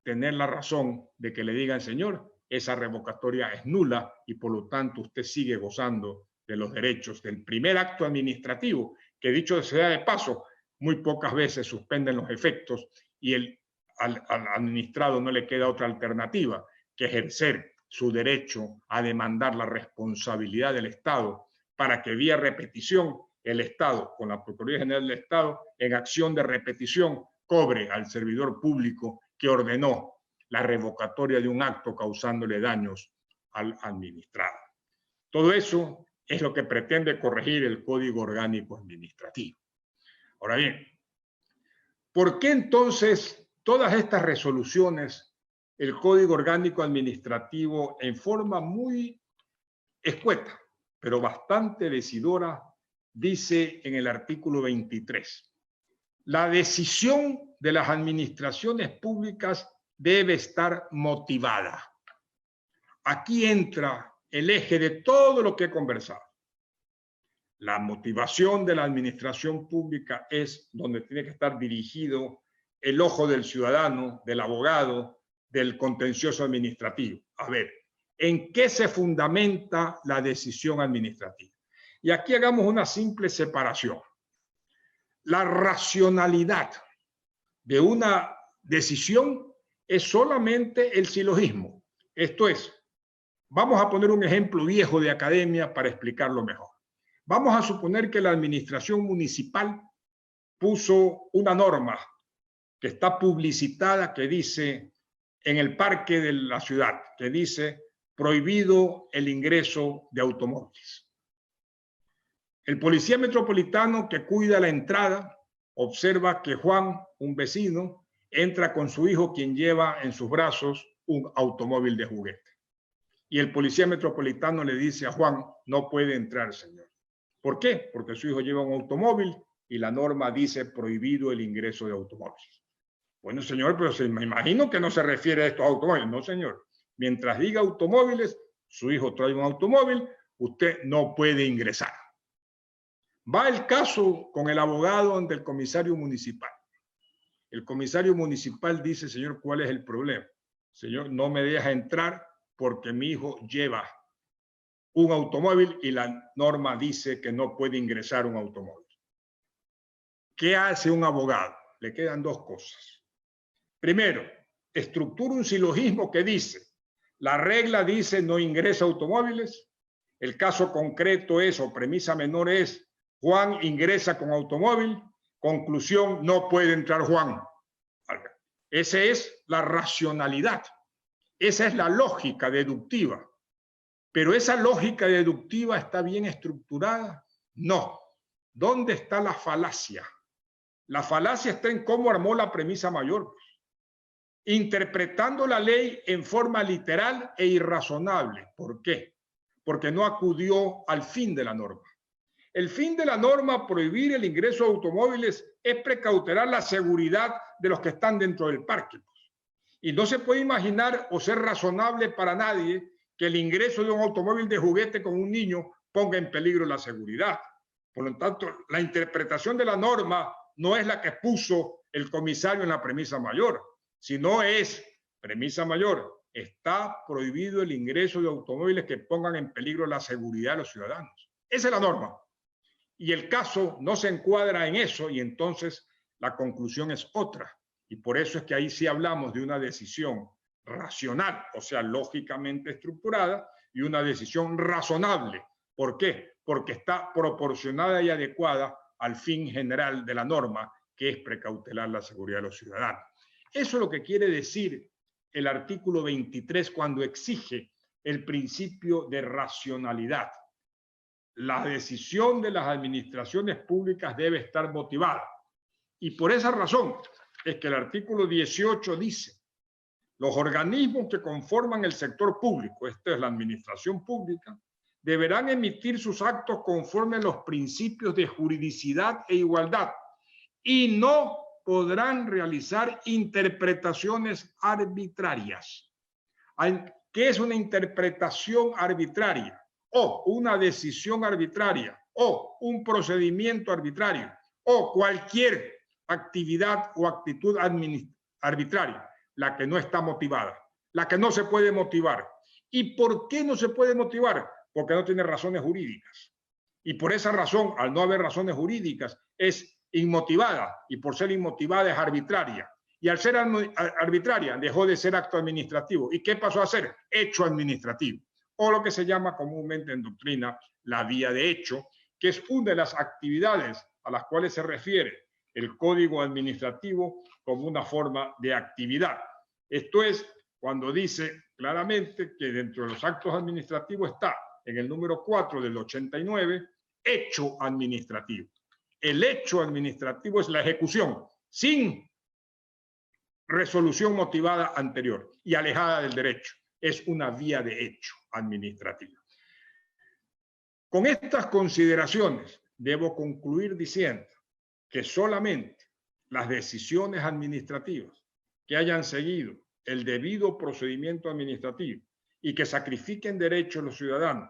Speaker 3: tener la razón de que le digan, señor, esa revocatoria es nula y por lo tanto usted sigue gozando de los derechos del primer acto administrativo, que dicho sea de paso, muy pocas veces suspenden los efectos y al administrado no le queda otra alternativa que ejercer su derecho a demandar la responsabilidad del Estado para que vía repetición el Estado, con la Procuraduría General del Estado, en acción de repetición, cobre al servidor público que ordenó la revocatoria de un acto causándole daños al administrado. Todo eso es lo que pretende corregir el Código Orgánico Administrativo. Ahora bien, ¿por qué entonces todas estas resoluciones, el Código Orgánico Administrativo, en forma muy escueta, pero bastante decidora, dice en el artículo 23, la decisión de las administraciones públicas debe estar motivada? Aquí entra el eje de todo lo que he conversado. La motivación de la administración pública es donde tiene que estar dirigido el ojo del ciudadano, del abogado, del contencioso administrativo. A ver, ¿en qué se fundamenta la decisión administrativa? Y aquí hagamos una simple separación. La racionalidad de una decisión es solamente el silogismo. Esto es, vamos a poner un ejemplo viejo de academia para explicarlo mejor. Vamos a suponer que la administración municipal puso una norma que está publicitada que dice en el parque de la ciudad, que dice prohibido el ingreso de automóviles. El policía metropolitano que cuida la entrada observa que Juan, un vecino, entra con su hijo quien lleva en sus brazos un automóvil de juguete. Y el policía metropolitano le dice a Juan, no puede entrar, señor. ¿Por qué? Porque su hijo lleva un automóvil y la norma dice prohibido el ingreso de automóviles. Bueno, señor, pero me imagino que no se refiere a estos automóviles. No, señor. Mientras diga automóviles, su hijo trae un automóvil, usted no puede ingresar. Va el caso con el abogado ante el comisario municipal. El comisario municipal dice, señor, ¿cuál es el problema? Señor, no me deja entrar porque mi hijo lleva un automóvil y la norma dice que no puede ingresar un automóvil. ¿Qué hace un abogado? Le quedan 2 cosas. Primero, estructura un silogismo que dice, la regla dice no ingresa automóviles, el caso concreto es, o premisa menor es, Juan ingresa con automóvil, conclusión, no puede entrar Juan. Esa es la racionalidad, esa es la lógica deductiva. ¿Pero esa lógica deductiva está bien estructurada? No. ¿Dónde está la falacia? La falacia está en cómo armó la premisa mayor. Interpretando la ley en forma literal e irrazonable. ¿Por qué? Porque no acudió al fin de la norma. El fin de la norma, prohibir el ingreso de automóviles, es precautelar la seguridad de los que están dentro del parque. Y no se puede imaginar o ser razonable para nadie que el ingreso de un automóvil de juguete con un niño ponga en peligro la seguridad. Por lo tanto, la interpretación de la norma no es la que puso el comisario en la premisa mayor, sino es, premisa mayor, está prohibido el ingreso de automóviles que pongan en peligro la seguridad de los ciudadanos. Esa es la norma. Y el caso no se encuadra en eso y entonces la conclusión es otra. Y por eso es que ahí sí hablamos de una decisión racional, o sea, lógicamente estructurada, y una decisión razonable. ¿Por qué? Porque está proporcionada y adecuada al fin general de la norma, que es precautelar la seguridad de los ciudadanos. Eso es lo que quiere decir el artículo 23 cuando exige el principio de racionalidad. La decisión de las administraciones públicas debe estar motivada. Y por esa razón es que el artículo 18 dice: los organismos que conforman el sector público, esta es la administración pública, deberán emitir sus actos conforme a los principios de juridicidad e igualdad y no podrán realizar interpretaciones arbitrarias. ¿Qué es una interpretación arbitraria? O una decisión arbitraria, o un procedimiento arbitrario, o cualquier actividad o actitud arbitraria, la que no está motivada, la que no se puede motivar. ¿Y por qué no se puede motivar? Porque no tiene razones jurídicas. Y por esa razón, al no haber razones jurídicas, es inmotivada, y por ser inmotivada es arbitraria. Y al ser arbitraria, dejó de ser acto administrativo. ¿Y qué pasó a ser? Hecho administrativo. O lo que se llama comúnmente en doctrina la vía de hecho, que es una de las actividades a las cuales se refiere el Código Administrativo como una forma de actividad. Esto es cuando dice claramente que dentro de los actos administrativos está, en el número 4 del 89, hecho administrativo. El hecho administrativo es la ejecución sin resolución motivada anterior y alejada del derecho. Es una vía de hecho administrativa. Con estas consideraciones, debo concluir diciendo que solamente las decisiones administrativas que hayan seguido el debido procedimiento administrativo y que sacrifiquen derechos de los ciudadanos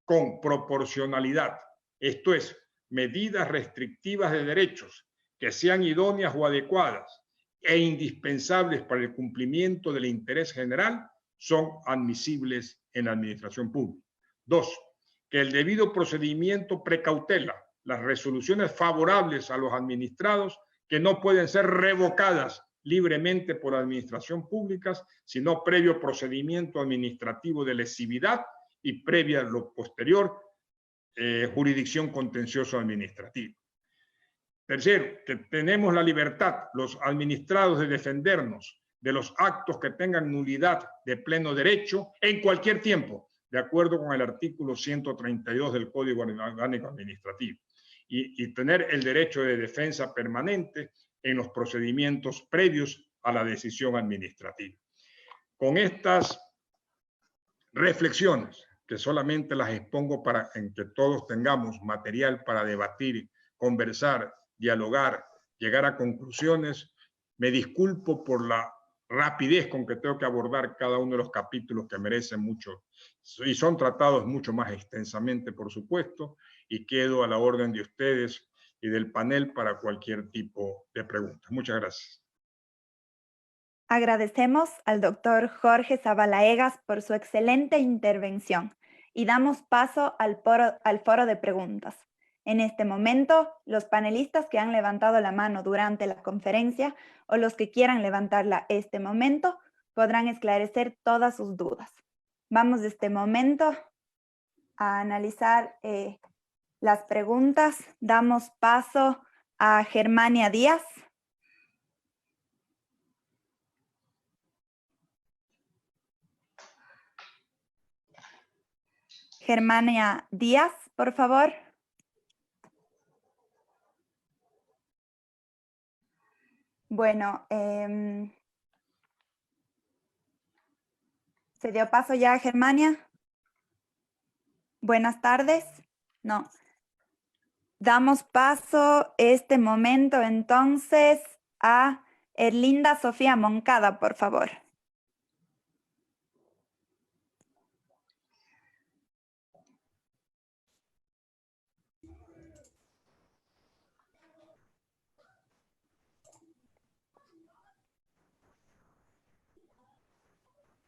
Speaker 3: con proporcionalidad, esto es, medidas restrictivas de derechos que sean idóneas o adecuadas e indispensables para el cumplimiento del interés general, son admisibles en la administración pública. 2. Que el debido procedimiento precautela las resoluciones favorables a los administrados que no pueden ser revocadas libremente por administración públicas, sino previo procedimiento administrativo de lesividad y previa lo posterior jurisdicción contencioso administrativa. Tercero, que tenemos la libertad, los administrados, de defendernos de los actos que tengan nulidad de pleno derecho en cualquier tiempo, de acuerdo con el artículo 132 del Código Orgánico Administrativo, y tener el derecho de defensa permanente en los procedimientos previos a la decisión administrativa. Con estas reflexiones, que solamente las expongo para en que todos tengamos material para debatir, conversar, dialogar, llegar a conclusiones, me disculpo por la rapidez con que tengo que abordar cada uno de los capítulos que merecen mucho y son tratados mucho más extensamente, por supuesto, y quedo a la orden de ustedes y del panel para cualquier tipo de preguntas. Muchas gracias.
Speaker 1: Agradecemos al doctor Jorge Zabalaegas por su excelente intervención y damos paso al foro de preguntas. En este momento, los panelistas que han levantado la mano durante la conferencia o los que quieran levantarla este momento podrán esclarecer todas sus dudas. Vamos de este momento a analizar las preguntas. Damos paso a Germania Díaz. Germania Díaz, por favor. Bueno, ¿se dio paso ya a Germania? Buenas tardes. No. Damos paso este momento entonces a Erlinda Sofía Moncada, por favor.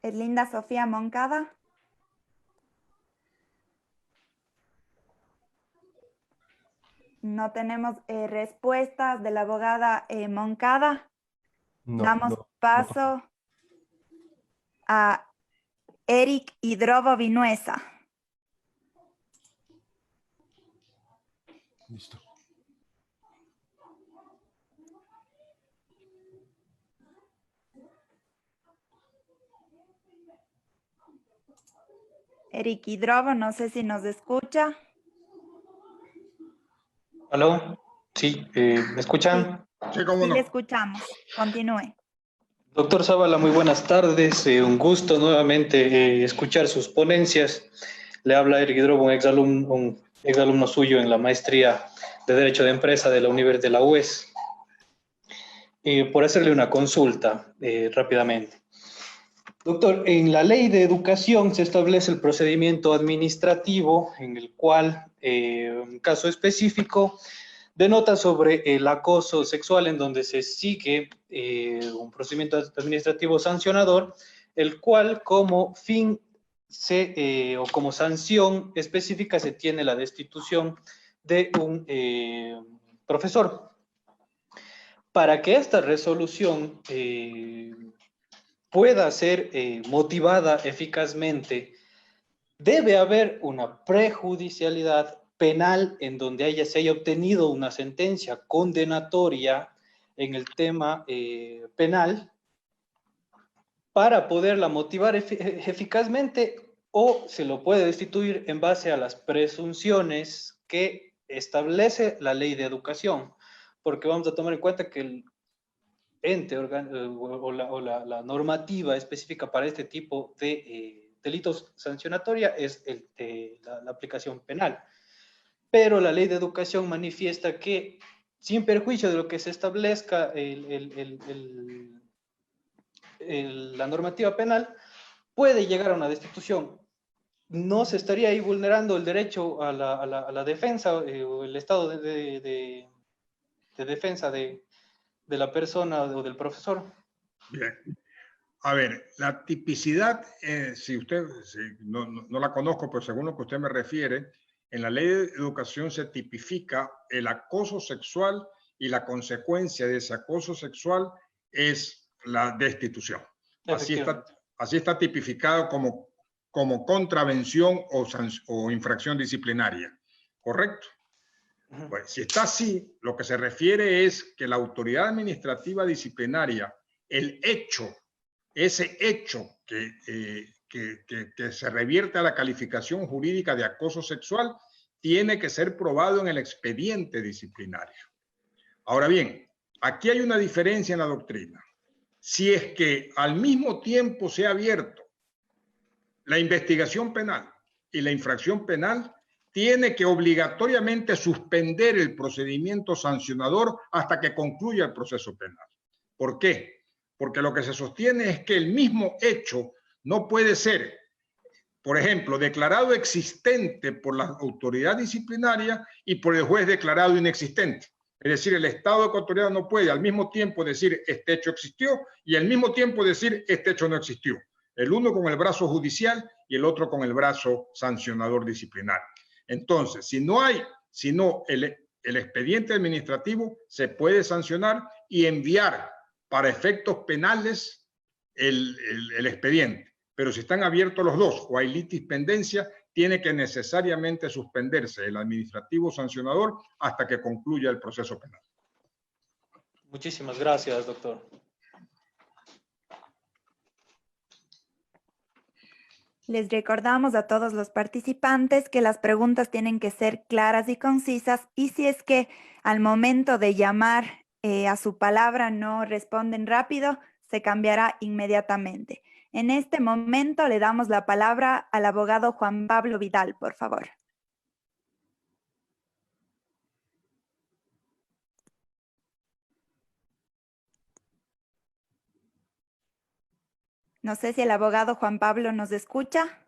Speaker 1: Erlinda Sofía Moncada. no tenemos respuestas de la abogada Moncada. Damos paso a Eric Hidrobo Vinuesa.
Speaker 4: Listo.
Speaker 1: Eric Hidrobo, no sé si nos escucha.
Speaker 5: ¿Aló? Sí, ¿me escuchan?
Speaker 3: Sí, cómo
Speaker 1: Sí,
Speaker 3: no.
Speaker 1: le escuchamos. Continúe.
Speaker 5: Doctor Zavala, muy buenas tardes. Un gusto nuevamente escuchar sus ponencias. Le habla Eric Hidrobo, un exalumno suyo en la maestría de Derecho de Empresa de la Universidad de la UES. Por hacerle una consulta rápidamente. Doctor, en la Ley de Educación se establece el procedimiento administrativo en el cual, un caso específico, denota sobre el acoso sexual en donde se sigue un procedimiento administrativo sancionador, el cual como fin o como sanción específica se tiene la destitución de un profesor. Para que esta resolución pueda ser motivada eficazmente, debe haber una prejudicialidad penal en donde se haya obtenido una sentencia condenatoria en el tema penal para poderla motivar eficazmente, o se lo puede destituir en base a las presunciones que establece la Ley de Educación, porque vamos a tomar en cuenta que el ente la normativa específica para este tipo de delitos sancionatoria es la aplicación penal. Pero la Ley de Educación manifiesta que, sin perjuicio de lo que se establezca la normativa penal, puede llegar a una destitución. No se estaría ahí vulnerando el derecho a la defensa o el estado de defensa de la persona o del profesor.
Speaker 3: Bien. A ver, la tipicidad, si no la conozco, pero según lo que usted me refiere, en la Ley de Educación se tipifica el acoso sexual y la consecuencia de ese acoso sexual es la destitución. Así está tipificado como contravención o infracción disciplinaria. ¿Correcto? Pues, si está así, lo que se refiere es que la autoridad administrativa disciplinaria, ese hecho que se revierte a la calificación jurídica de acoso sexual, tiene que ser probado en el expediente disciplinario. Ahora bien, aquí hay una diferencia en la doctrina. Si es que al mismo tiempo se ha abierto la investigación penal y la infracción penal, tiene que obligatoriamente suspender el procedimiento sancionador hasta que concluya el proceso penal. ¿Por qué? Porque lo que se sostiene es que el mismo hecho no puede ser, por ejemplo, declarado existente por la autoridad disciplinaria y por el juez declarado inexistente. Es decir, el Estado ecuatoriano no puede al mismo tiempo decir este hecho existió y al mismo tiempo decir este hecho no existió. El uno con el brazo judicial y el otro con el brazo sancionador disciplinario. Entonces, sino el expediente administrativo se puede sancionar y enviar para efectos penales el expediente. Pero si están abiertos los dos o hay litispendencia, tiene que necesariamente suspenderse el administrativo sancionador hasta que concluya el proceso penal.
Speaker 5: Muchísimas gracias, doctor.
Speaker 1: Les recordamos a todos los participantes que las preguntas tienen que ser claras y concisas, y si es que al momento de llamar a su palabra no responden rápido, se cambiará inmediatamente. En este momento le damos la palabra al abogado Juan Pablo Vidal, por favor. No sé si el abogado Juan Pablo nos escucha.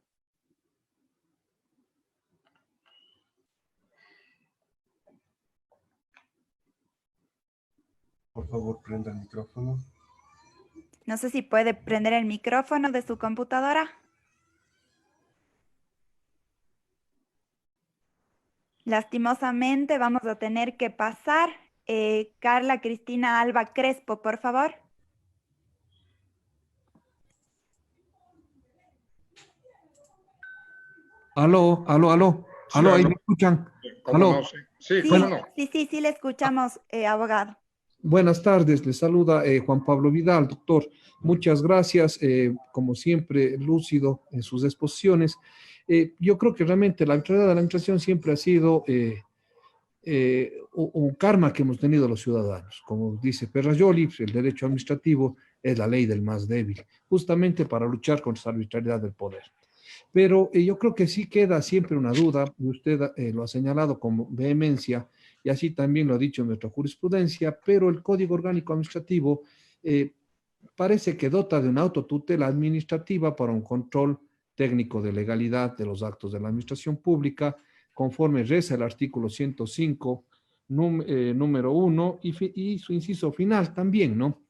Speaker 4: Por favor, prenda el micrófono.
Speaker 1: No sé si puede prender el micrófono de su computadora. Lastimosamente vamos a tener que pasar. Carla Cristina Alba Crespo, por favor.
Speaker 3: Aló, aló, aló.
Speaker 2: Sí,
Speaker 3: Aló, ahí
Speaker 2: aló.
Speaker 3: me escuchan. ¿Cómo
Speaker 2: Aló.
Speaker 3: no? Sí, sí,
Speaker 1: Sí,
Speaker 3: cómo no.
Speaker 1: sí, le escuchamos, abogado.
Speaker 3: Buenas tardes, le saluda Juan Pablo Vidal, doctor. Muchas gracias, como siempre, lúcido en sus exposiciones. Yo creo que realmente la entrada de la administración siempre ha sido un karma que hemos tenido los ciudadanos. Como dice Perrayoli, el derecho administrativo es la ley del más débil, justamente para luchar contra la arbitrariedad del poder. Pero yo creo que sí queda siempre una duda, y usted lo ha señalado con vehemencia, y así también lo ha dicho en nuestra jurisprudencia, pero el Código Orgánico Administrativo parece que dota de una autotutela administrativa para un control técnico de legalidad de los actos de la administración pública, conforme reza el artículo 105, número 1, y su inciso final también, ¿no?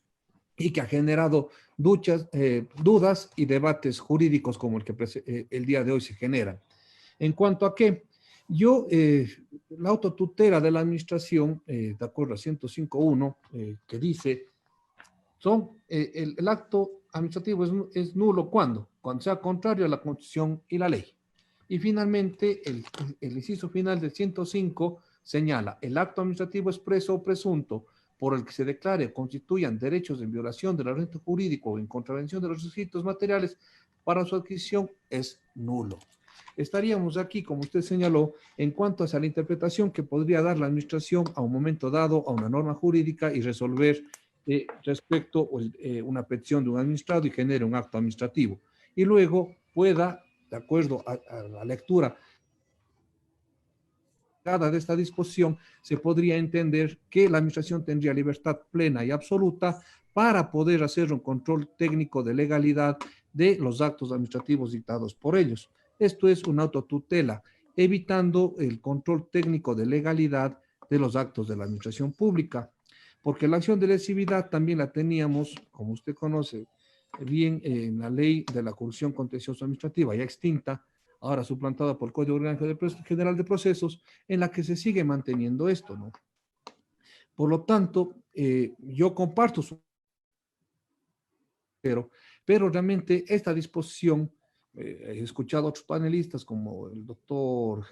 Speaker 3: Y que ha generado dudas y debates jurídicos como el que el día de hoy se generan. En cuanto a que la autotutela de la administración, de acuerdo a 105.1, que dice, el acto administrativo es nulo cuando sea contrario a la Constitución y la ley. Y finalmente, el inciso final del 105 señala, el acto administrativo expreso o presunto por el que se declare o constituyan derechos en violación del ordenamiento jurídico o en contravención de los requisitos materiales para su adquisición es nulo. Estaríamos aquí, como usted señaló, en cuanto a la interpretación que podría dar la administración a un momento dado a una norma jurídica y resolver respecto a una petición de un administrado y genere un acto administrativo. Y luego pueda, de acuerdo a la lectura de esta disposición, se podría entender que la administración tendría libertad plena y absoluta para poder hacer un control técnico de legalidad de los actos administrativos dictados por ellos. Esto es una autotutela, evitando el control técnico de legalidad de los actos de la administración pública, porque la acción de lesividad también la teníamos, como usted conoce bien, en la ley de la corrupción contencioso administrativa, ya extinta, ahora suplantada por el Código Orgánico General de Procesos, en la que se sigue manteniendo esto, ¿no? Por lo tanto, yo comparto su... Pero realmente esta disposición, he escuchado a otros panelistas como el doctor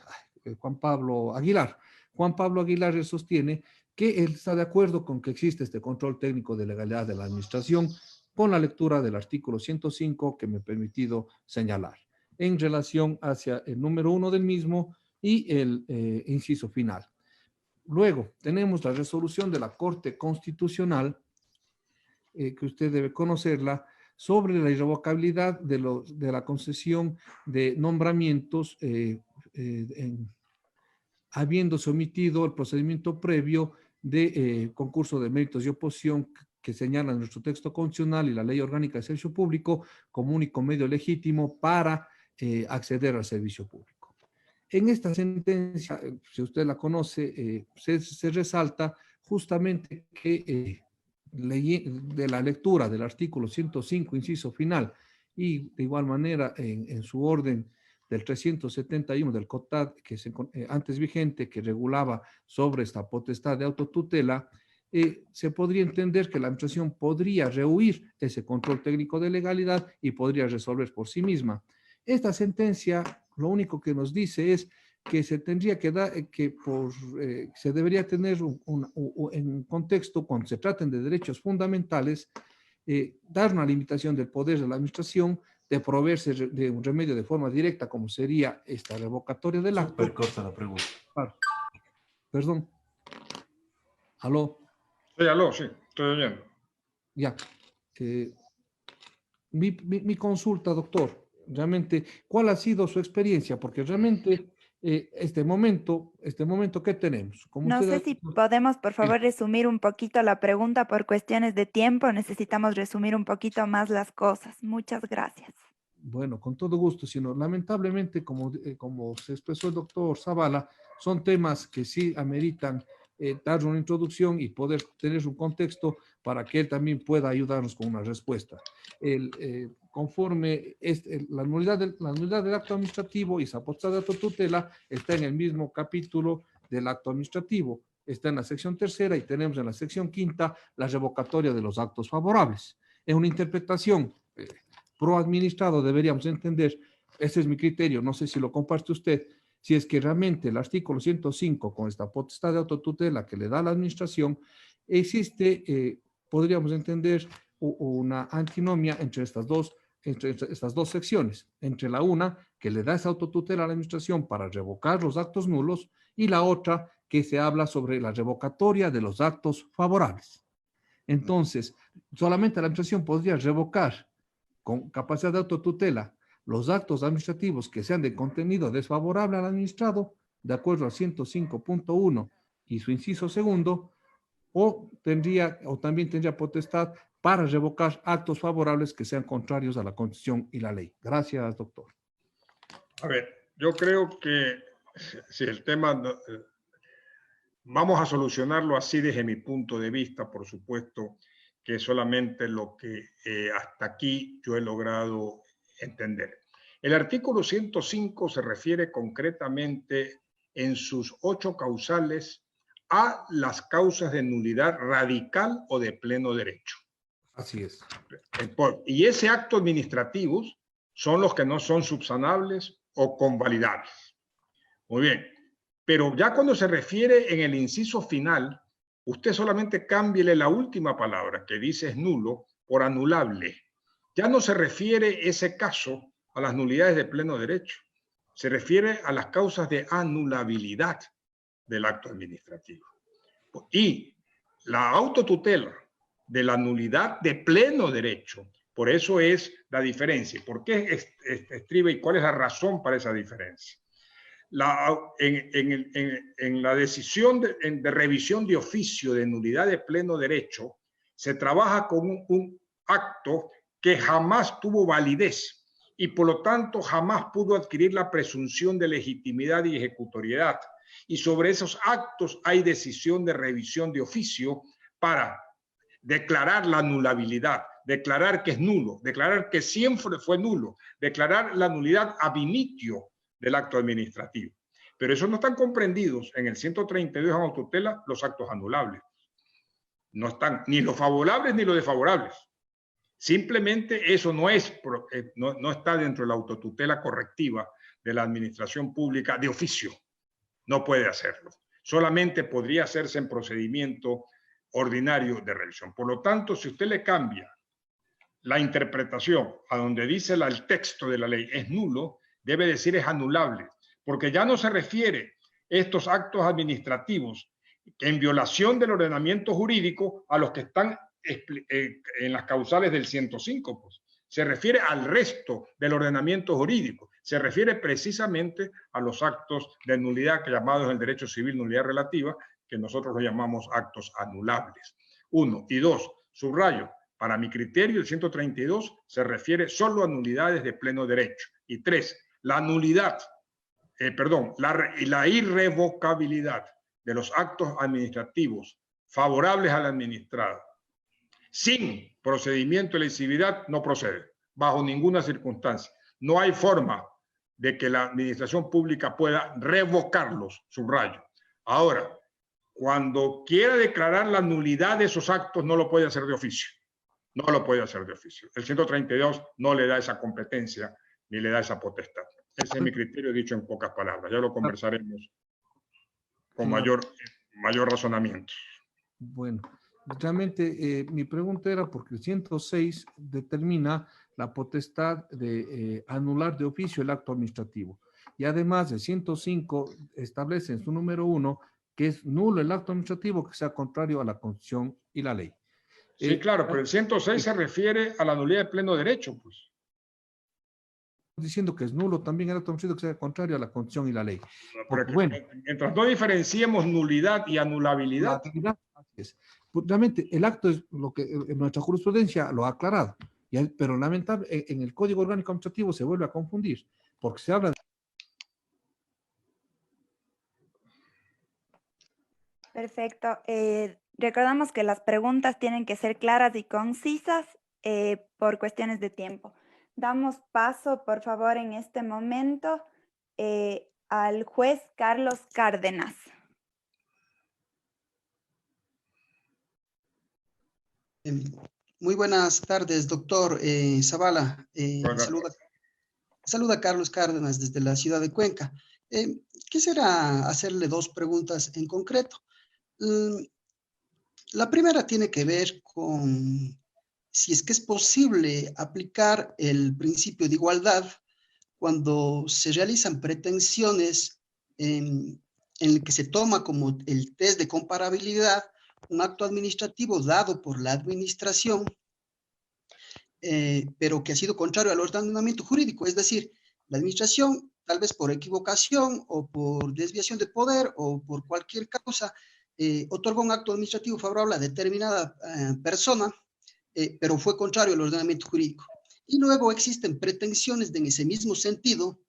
Speaker 3: Juan Pablo Aguilar. Juan Pablo Aguilar sostiene que él está de acuerdo con que existe este control técnico de legalidad de la administración con la lectura del artículo 105 que me he permitido señalar en relación hacia el número 1 del mismo y el inciso final. Luego, tenemos la resolución de la Corte Constitucional, que usted debe conocerla, sobre la irrevocabilidad de la concesión de nombramientos habiéndose omitido el procedimiento previo de concurso de méritos y oposición que señala nuestro texto constitucional y la Ley Orgánica de Servicio Público como único medio legítimo para acceder al servicio público. En esta sentencia, si usted la conoce, se resalta justamente que de la lectura del artículo 105, inciso final, y de igual manera en su orden del 371 del COTAD, que es antes vigente, que regulaba sobre esta potestad de autotutela, se podría entender que la administración podría rehuir ese control técnico de legalidad y podría resolver por sí misma. Esta sentencia lo único que nos dice es que se tendría que dar, se debería tener en contexto, cuando se traten de derechos fundamentales, dar una limitación del poder de la administración de proveerse de un remedio de forma directa, como sería esta revocatoria del acto.
Speaker 4: Súper corta la pregunta.
Speaker 3: Perdón. ¿Aló? Sí, aló, sí, estoy oyendo. Ya. Mi consulta, doctor, realmente, ¿cuál ha sido su experiencia? Porque realmente este momento, ¿qué tenemos? Como
Speaker 1: No sé si podemos, por favor, resumir un poquito la pregunta por cuestiones de tiempo. Necesitamos resumir un poquito más las cosas. Muchas gracias.
Speaker 3: Bueno, con todo gusto, sino lamentablemente, como se expresó el doctor Zavala, son temas que sí ameritan
Speaker 6: dar una introducción y poder tener un contexto para que él también pueda ayudarnos con una respuesta. Conforme la nulidad del acto administrativo y esa potestad de autotutela está en el mismo capítulo del acto administrativo. Está en la sección tercera y tenemos en la sección quinta la revocatoria de los actos favorables. Es una interpretación pro administrado, deberíamos entender, ese es mi criterio, no sé si lo comparte usted, si es que realmente el artículo 105 con esta potestad de autotutela que le da a la administración, existe, podríamos entender, una antinomia entre estas dos secciones, entre la una que le da esa autotutela a la administración para revocar los actos nulos y la otra que se habla sobre la revocatoria de los actos favorables. Entonces, solamente la administración podría revocar con capacidad de autotutela los actos administrativos que sean de contenido desfavorable al administrado, de acuerdo al 105.1 y su inciso segundo, o también tendría potestad para revocar actos favorables que sean contrarios a la Constitución y la ley. Gracias, doctor.
Speaker 3: A ver, yo creo que si el tema vamos a solucionarlo así desde mi punto de vista, por supuesto, que es solamente lo que hasta aquí yo he logrado entender. El artículo 105 se refiere concretamente en sus 8 causales a las causas de nulidad radical o de pleno derecho.
Speaker 6: Así es.
Speaker 3: Y ese acto administrativo son los que no son subsanables o convalidables. Muy bien. Pero ya cuando se refiere en el inciso final, usted solamente cámbiele la última palabra que dice es nulo por anulable. Ya no se refiere ese caso a las nulidades de pleno derecho. Se refiere a las causas de anulabilidad del acto administrativo. Y la autotutela de la nulidad de pleno derecho, por eso es la diferencia. ¿Por qué estriba y cuál es la razón para esa diferencia? En la decisión de revisión de oficio de nulidad de pleno derecho, se trabaja con un acto que jamás tuvo validez y por lo tanto jamás pudo adquirir la presunción de legitimidad y ejecutoriedad. Y sobre esos actos hay decisión de revisión de oficio para declarar la anulabilidad, declarar que es nulo, declarar que siempre fue nulo, declarar la nulidad ab initio del acto administrativo. Pero eso no están comprendidos en el 132 en autotutela los actos anulables. No están ni los favorables ni los desfavorables. Simplemente eso no está dentro de la autotutela correctiva de la administración pública de oficio. No puede hacerlo. Solamente podría hacerse en procedimiento ordinario de revisión. Por lo tanto, si usted le cambia la interpretación a donde dice el texto de la ley es nulo, debe decir es anulable, porque ya no se refiere estos actos administrativos en violación del ordenamiento jurídico a los que están en las causales del 105, pues. Se refiere al resto del ordenamiento jurídico, se refiere precisamente a los actos de nulidad que llamados en el derecho civil nulidad relativa, que nosotros lo llamamos actos anulables. 1 y 2, subrayo, para mi criterio el 132 se refiere solo a nulidades de pleno derecho. Y 3, la nulidad, la irrevocabilidad de los actos administrativos favorables al administrado sin procedimiento de lesividad no procede, bajo ninguna circunstancia. No hay forma de que la administración pública pueda revocarlos, subrayo. Ahora, cuando quiera declarar la nulidad de esos actos, no lo puede hacer de oficio. No lo puede hacer de oficio. El 132 no le da esa competencia ni le da esa potestad. Ese es mi criterio dicho en pocas palabras. Ya lo conversaremos con mayor razonamiento.
Speaker 6: Bueno, realmente mi pregunta era porque el 106 determina la potestad de anular de oficio el acto administrativo. Y además el 105 establece en su número 1 que es nulo el acto administrativo que sea contrario a la Constitución y la ley.
Speaker 3: Sí, claro, pero el 106 se refiere a la nulidad de pleno derecho, pues.
Speaker 6: Diciendo que es nulo también el acto administrativo que sea contrario a la Constitución y la ley.
Speaker 3: Porque, bueno, mientras no diferenciemos nulidad y anulabilidad.
Speaker 6: Así es. Pues, realmente el acto es lo que nuestra jurisprudencia lo ha aclarado, pero lamentablemente en el Código Orgánico Administrativo se vuelve a confundir, porque se habla de...
Speaker 1: Perfecto. Recordamos que las preguntas tienen que ser claras y concisas por cuestiones de tiempo. Damos paso, por favor, en este momento al juez Carlos Cárdenas.
Speaker 7: Muy buenas tardes, doctor Zavala. Saluda Carlos Cárdenas desde la ciudad de Cuenca. Quisiera hacerle dos preguntas en concreto. La primera tiene que ver con si es que es posible aplicar el principio de igualdad cuando se realizan pretensiones en el que se toma como el test de comparabilidad un acto administrativo dado por la administración, pero que ha sido contrario al ordenamiento jurídico. Es decir, la administración, tal vez por equivocación o por desviación de poder o por cualquier causa, otorgó un acto administrativo favorable a determinada persona, pero fue contrario al ordenamiento jurídico. Y luego existen pretensiones en ese mismo sentido,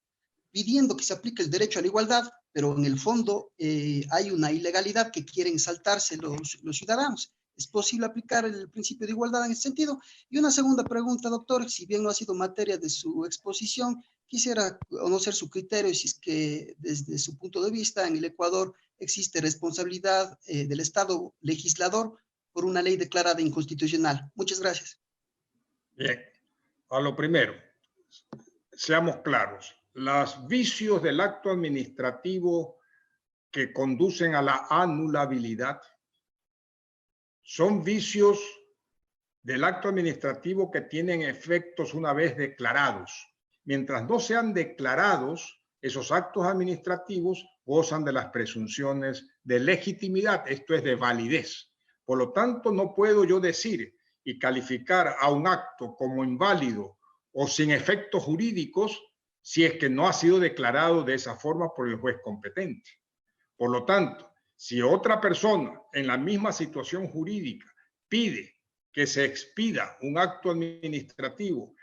Speaker 7: pidiendo que se aplique el derecho a la igualdad, pero en el fondo hay una ilegalidad que quieren saltarse los ciudadanos. ¿Es posible aplicar el principio de igualdad en ese sentido? Y una segunda pregunta, doctor, si bien no ha sido materia de su exposición, quisiera conocer su criterio, si es que desde su punto de vista en el Ecuador existe responsabilidad del Estado legislador por una ley declarada inconstitucional. Muchas gracias.
Speaker 3: Bien, a lo primero, seamos claros, los vicios del acto administrativo que conducen a la anulabilidad son vicios del acto administrativo que tienen efectos una vez declarados. Mientras no sean declarados, esos actos administrativos gozan de las presunciones de legitimidad, esto es de validez. Por lo tanto, no puedo yo decir y calificar a un acto como inválido o sin efectos jurídicos si es que no ha sido declarado de esa forma por el juez competente. Por lo tanto, si otra persona en la misma situación jurídica pide que se expida un acto administrativo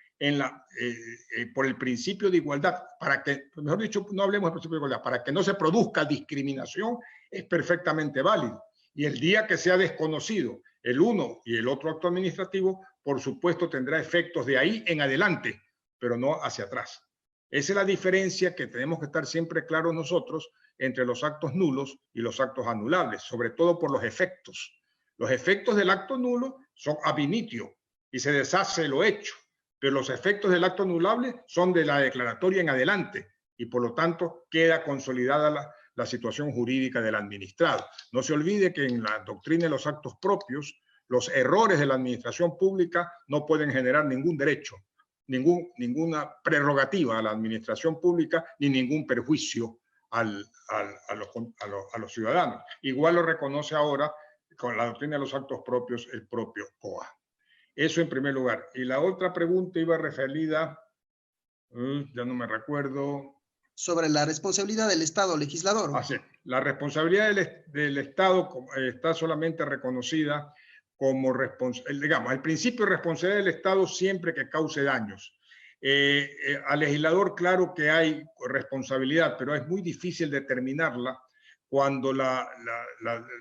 Speaker 3: por el principio de igualdad, para que, mejor dicho, no hablemos del principio de igualdad, para que no se produzca discriminación, es perfectamente válido. Y el día que sea desconocido el uno y el otro acto administrativo, por supuesto tendrá efectos de ahí en adelante, pero no hacia atrás. Esa es la diferencia que tenemos que estar siempre claros nosotros entre los actos nulos y los actos anulables, sobre todo por los efectos. Los efectos del acto nulo son ab initio y se deshace lo hecho, pero los efectos del acto anulable son de la declaratoria en adelante y por lo tanto queda consolidada la situación jurídica del administrado. No se olvide que en la doctrina de los actos propios, los errores de la administración pública no pueden generar ningún derecho, ninguna prerrogativa a la administración pública ni ningún perjuicio a los ciudadanos. Igual lo reconoce ahora con la doctrina de los actos propios el propio COA. Eso en primer lugar. Y la otra pregunta iba referida, ya no me recuerdo.
Speaker 7: Sobre la responsabilidad del Estado legislador.
Speaker 3: Ah, sí. La responsabilidad del Estado está solamente reconocida como digamos, el principio de responsabilidad del Estado siempre que cause daños. Al legislador, claro que hay responsabilidad, pero es muy difícil determinarla cuando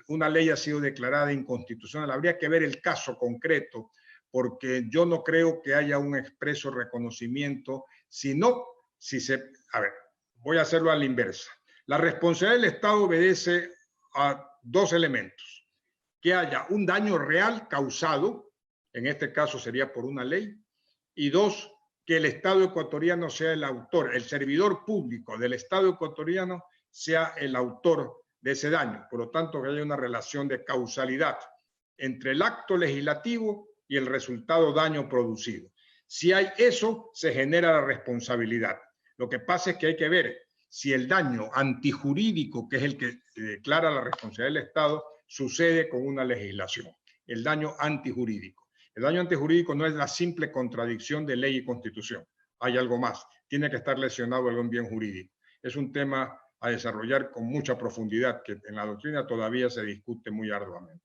Speaker 3: una ley ha sido declarada inconstitucional. Habría que ver el caso concreto, porque yo no creo que haya un expreso reconocimiento, sino si se... A ver, voy a hacerlo a la inversa. La responsabilidad del Estado obedece a dos elementos. Que haya un daño real causado, en este caso sería por una ley, y dos, que el Estado ecuatoriano sea el autor, el servidor público del Estado ecuatoriano sea el autor de ese daño. Por lo tanto, que haya una relación de causalidad entre el acto legislativo y el resultado daño producido. Si hay eso, se genera la responsabilidad. Lo que pasa es que hay que ver si el daño antijurídico, que es el que declara la responsabilidad del Estado, sucede con una legislación. El daño antijurídico. El daño antijurídico no es la simple contradicción de ley y constitución. Hay algo más. Tiene que estar lesionado algún bien jurídico. Es un tema a desarrollar con mucha profundidad que en la doctrina todavía se discute muy arduamente.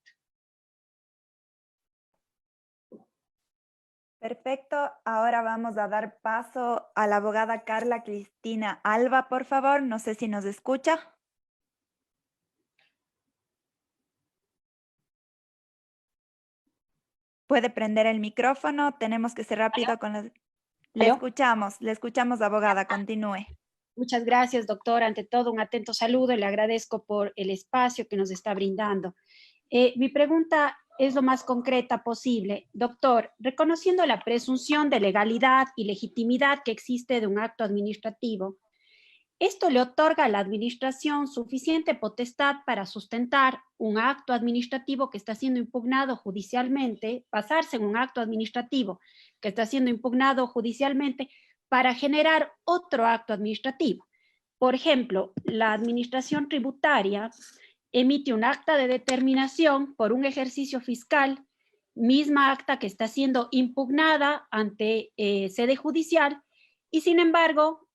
Speaker 1: Perfecto. Ahora vamos a dar paso a la abogada Carla Cristina Alba, por favor. No sé si nos escucha. Puede prender el micrófono, tenemos que ser rápido con las... Le escuchamos, abogada, continúe.
Speaker 8: Muchas gracias, doctor. Ante todo, un atento saludo y le agradezco por el espacio que nos está brindando. Mi pregunta es lo más concreta posible. Doctor, reconociendo la presunción de legalidad y legitimidad que existe de un acto administrativo, ¿esto le otorga a la administración suficiente potestad para sustentar un acto administrativo que está siendo impugnado judicialmente, basarse en un acto administrativo que está siendo impugnado judicialmente para generar otro acto administrativo? Por ejemplo, la administración tributaria emite un acta de determinación por un ejercicio fiscal, misma acta que está siendo impugnada ante sede judicial, y sin embargo,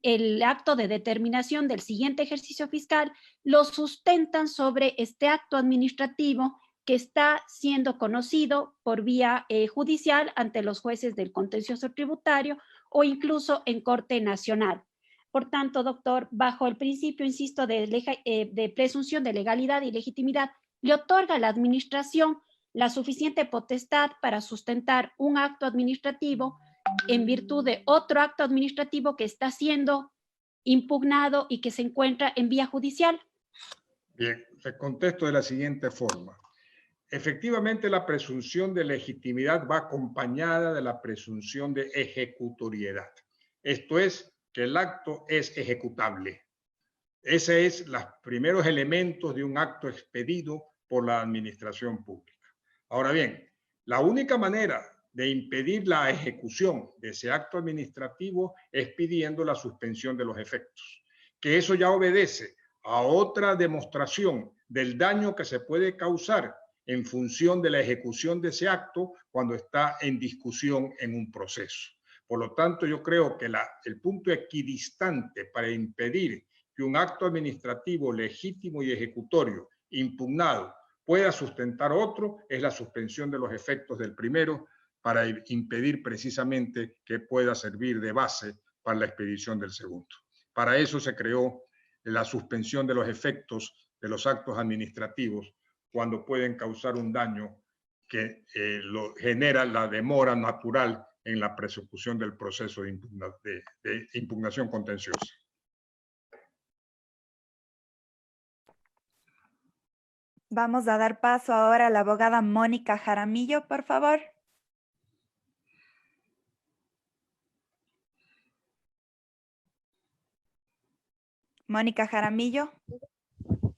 Speaker 8: el acto de determinación del siguiente ejercicio fiscal lo sustentan sobre este acto administrativo que está siendo conocido por vía judicial ante los jueces del contencioso tributario o incluso en Corte Nacional. Por tanto, doctor, bajo el principio, insisto, de presunción de legalidad y legitimidad, le otorga a la administración la suficiente potestad para sustentar un acto administrativo en virtud de otro acto administrativo que está siendo impugnado y que se encuentra en vía judicial.
Speaker 3: Bien, le contesto de la siguiente forma. Efectivamente, la presunción de legitimidad va acompañada de la presunción de ejecutoriedad. Esto es, que el acto es ejecutable. Ese es los primeros elementos de un acto expedido por la administración pública. Ahora bien, la única manera de impedir la ejecución de ese acto administrativo es pidiendo la suspensión de los efectos, que eso ya obedece a otra demostración del daño que se puede causar en función de la ejecución de ese acto cuando está en discusión en un proceso. Por lo tanto, yo creo que el punto equidistante para impedir que un acto administrativo legítimo y ejecutorio impugnado pueda sustentar otro es la suspensión de los efectos del primero para impedir precisamente que pueda servir de base para la expedición del segundo. Para eso se creó la suspensión de los efectos de los actos administrativos cuando pueden causar un daño que genera la demora natural en la persecución del proceso de impugnación contenciosa.
Speaker 1: Vamos a dar paso ahora a la abogada Mónica Jaramillo, por favor. Mónica Jaramillo.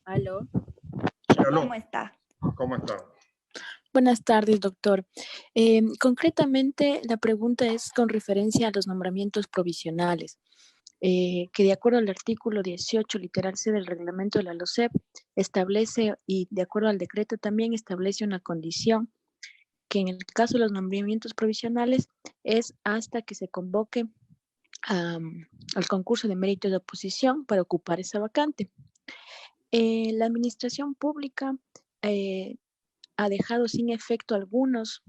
Speaker 9: Aló.
Speaker 1: ¿Cómo está?
Speaker 3: ¿Cómo está?
Speaker 9: Buenas tardes, doctor. Concretamente, la pregunta es con referencia a los nombramientos provisionales, que de acuerdo al artículo 18, literal C del reglamento de la LOCEP, establece, y de acuerdo al decreto también establece una condición, que en el caso de los nombramientos provisionales es hasta que se convoque al concurso de méritos de oposición para ocupar esa vacante. La administración pública ha dejado sin efecto algunos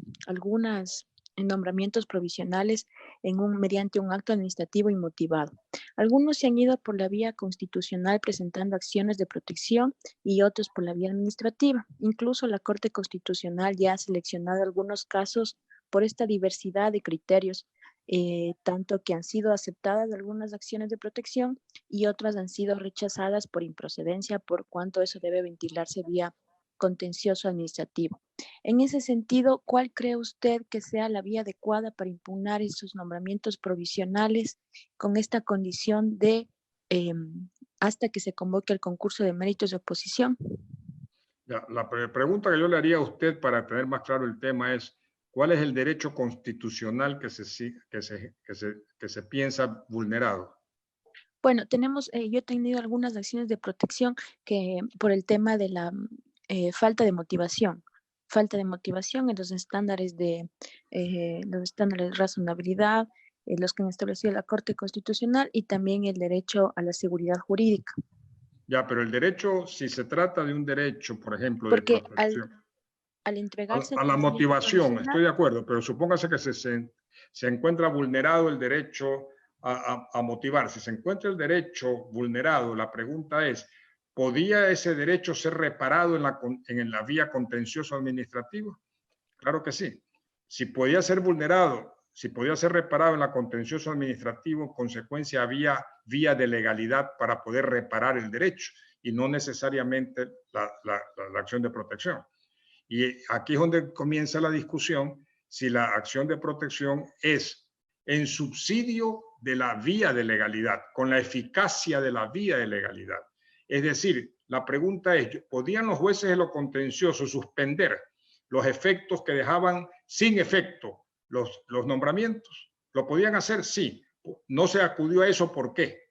Speaker 9: nombramientos provisionales mediante un acto administrativo inmotivado. Algunos se han ido por la vía constitucional presentando acciones de protección y otros por la vía administrativa. Incluso la Corte Constitucional ya ha seleccionado algunos casos por esta diversidad de criterios, tanto que han sido aceptadas algunas acciones de protección y otras han sido rechazadas por improcedencia, por cuanto eso debe ventilarse vía contencioso administrativo. En ese sentido, ¿cuál cree usted que sea la vía adecuada para impugnar esos nombramientos provisionales con esta condición de hasta que se convoque el concurso de méritos de oposición?
Speaker 3: Ya, la pregunta que yo le haría a usted para tener más claro el tema es, ¿cuál es el derecho constitucional que se piensa vulnerado?
Speaker 9: Bueno, yo he tenido algunas acciones de protección que por el tema de la falta de motivación en los estándares de razonabilidad, los que han establecido la Corte Constitucional, y también el derecho a la seguridad jurídica.
Speaker 3: Ya, pero el derecho, si se trata de un derecho, por ejemplo,
Speaker 9: porque
Speaker 3: de protección,
Speaker 9: al entregarse
Speaker 3: a la motivación, estoy de acuerdo, pero supóngase que se encuentra vulnerado el derecho a motivar. Si se encuentra el derecho vulnerado, la pregunta es, ¿podía ese derecho ser reparado en la vía contencioso administrativa? Claro que sí. si podía ser vulnerado, si podía ser reparado en la contencioso administrativo, en consecuencia había vía de legalidad para poder reparar el derecho y no necesariamente la acción de protección. Y aquí es donde comienza la discusión si la acción de protección es en subsidio de la vía de legalidad, con la eficacia de la vía de legalidad. Es decir, la pregunta es, ¿podían los jueces de lo contencioso suspender los efectos que dejaban sin efecto los nombramientos? ¿Lo podían hacer? Sí. No se acudió a eso, ¿por qué?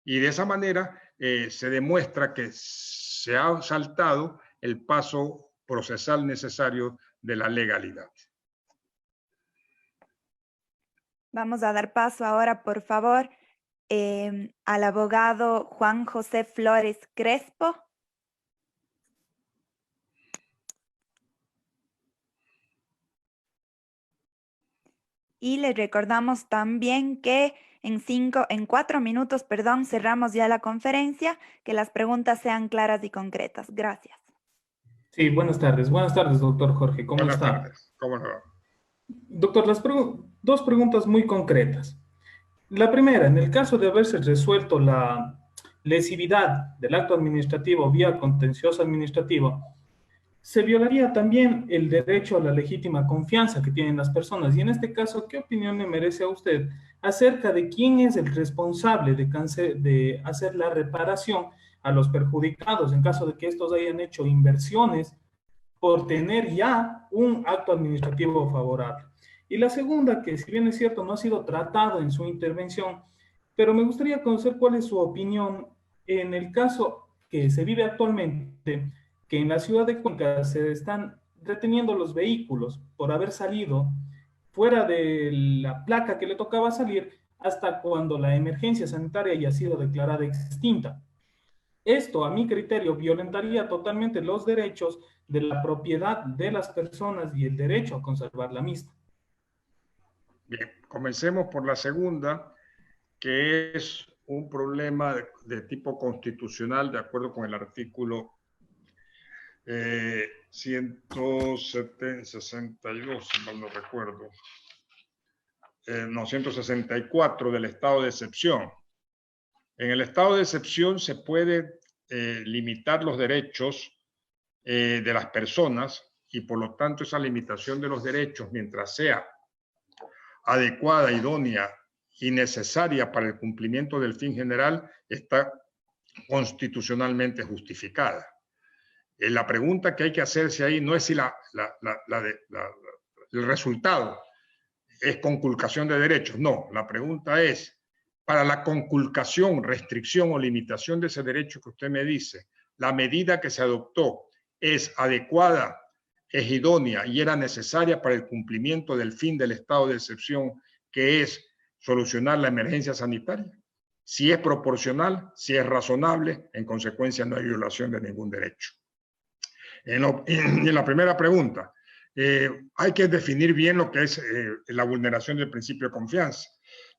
Speaker 3: Y de esa manera se demuestra que se ha saltado el paso procesal necesario de la legalidad.
Speaker 1: Vamos a dar paso ahora, por favor, al abogado Juan José Flores Crespo. Y les recordamos también que en 4 minutos, cerramos ya la conferencia, que las preguntas sean claras y concretas. Gracias.
Speaker 10: Sí, buenas tardes, doctor Jorge. ¿Cómo está?
Speaker 3: Buenas tardes, ¿cómo le va?
Speaker 10: Doctor, dos preguntas muy concretas. La primera, en el caso de haberse resuelto la lesividad del acto administrativo vía contencioso administrativo, se violaría también el derecho a la legítima confianza que tienen las personas. Y en este caso, ¿qué opinión le merece a usted acerca de quién es el responsable de hacer la reparación a los perjudicados en caso de que estos hayan hecho inversiones por tener ya un acto administrativo favorable? Y la segunda, que si bien es cierto no ha sido tratado en su intervención, pero me gustaría conocer cuál es su opinión en el caso que se vive actualmente, que en la ciudad de Cuenca se están reteniendo los vehículos por haber salido fuera de la placa que le tocaba salir hasta cuando la emergencia sanitaria haya sido declarada extinta. Esto, a mi criterio, violentaría totalmente los derechos de la propiedad de las personas y el derecho a conservar la misma.
Speaker 3: Bien, comencemos por la segunda, que es un problema de tipo constitucional, de acuerdo con el artículo 162, si mal no recuerdo, 164 del estado de excepción. En el estado de excepción se puede limitar los derechos de las personas y por lo tanto esa limitación de los derechos, mientras sea adecuada, idónea y necesaria para el cumplimiento del fin general, está constitucionalmente justificada. La pregunta que hay que hacerse ahí no es si el resultado es conculcación de derechos. No, la pregunta es, para la conculcación, restricción o limitación de ese derecho que usted me dice, ¿la medida que se adoptó es adecuada, es idónea y era necesaria para el cumplimiento del fin del estado de excepción, que es solucionar la emergencia sanitaria? Si es proporcional, si es razonable, en consecuencia no hay violación de ningún derecho. En la primera pregunta, hay que definir bien lo que es la vulneración del principio de confianza.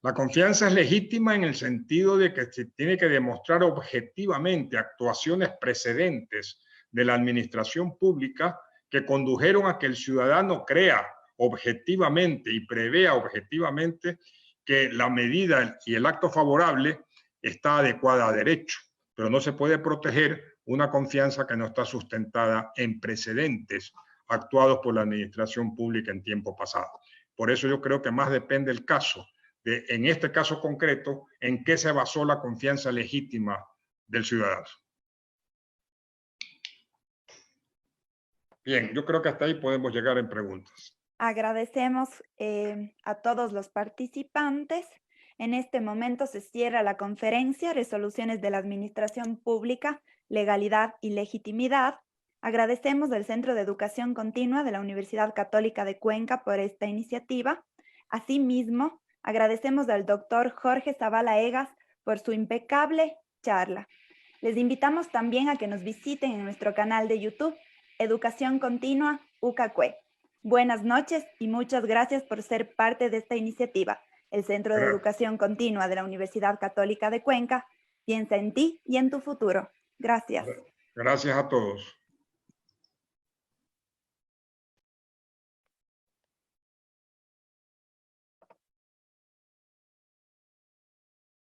Speaker 3: La confianza es legítima en el sentido de que se tiene que demostrar objetivamente actuaciones precedentes de la administración pública que condujeron a que el ciudadano crea objetivamente y prevea objetivamente que la medida y el acto favorable está adecuada a derecho, pero no se puede proteger una confianza que no está sustentada en precedentes actuados por la administración pública en tiempo pasado. Por eso yo creo que más depende el caso, en este caso concreto, en qué se basó la confianza legítima del ciudadano. Bien, yo creo que hasta ahí podemos llegar en preguntas.
Speaker 1: Agradecemos a todos los participantes. En este momento se cierra la conferencia Resoluciones de la Administración Pública, Legalidad y Legitimidad. Agradecemos al Centro de Educación Continua de la Universidad Católica de Cuenca por esta iniciativa. Asimismo, agradecemos al doctor Jorge Zavala Egas por su impecable charla. Les invitamos también a que nos visiten en nuestro canal de YouTube, Educación Continua UCACUE. Buenas noches y muchas gracias por ser parte de esta iniciativa. El Centro de Educación Continua de la Universidad Católica de Cuenca piensa en ti y en tu futuro. Gracias.
Speaker 3: Gracias a todos.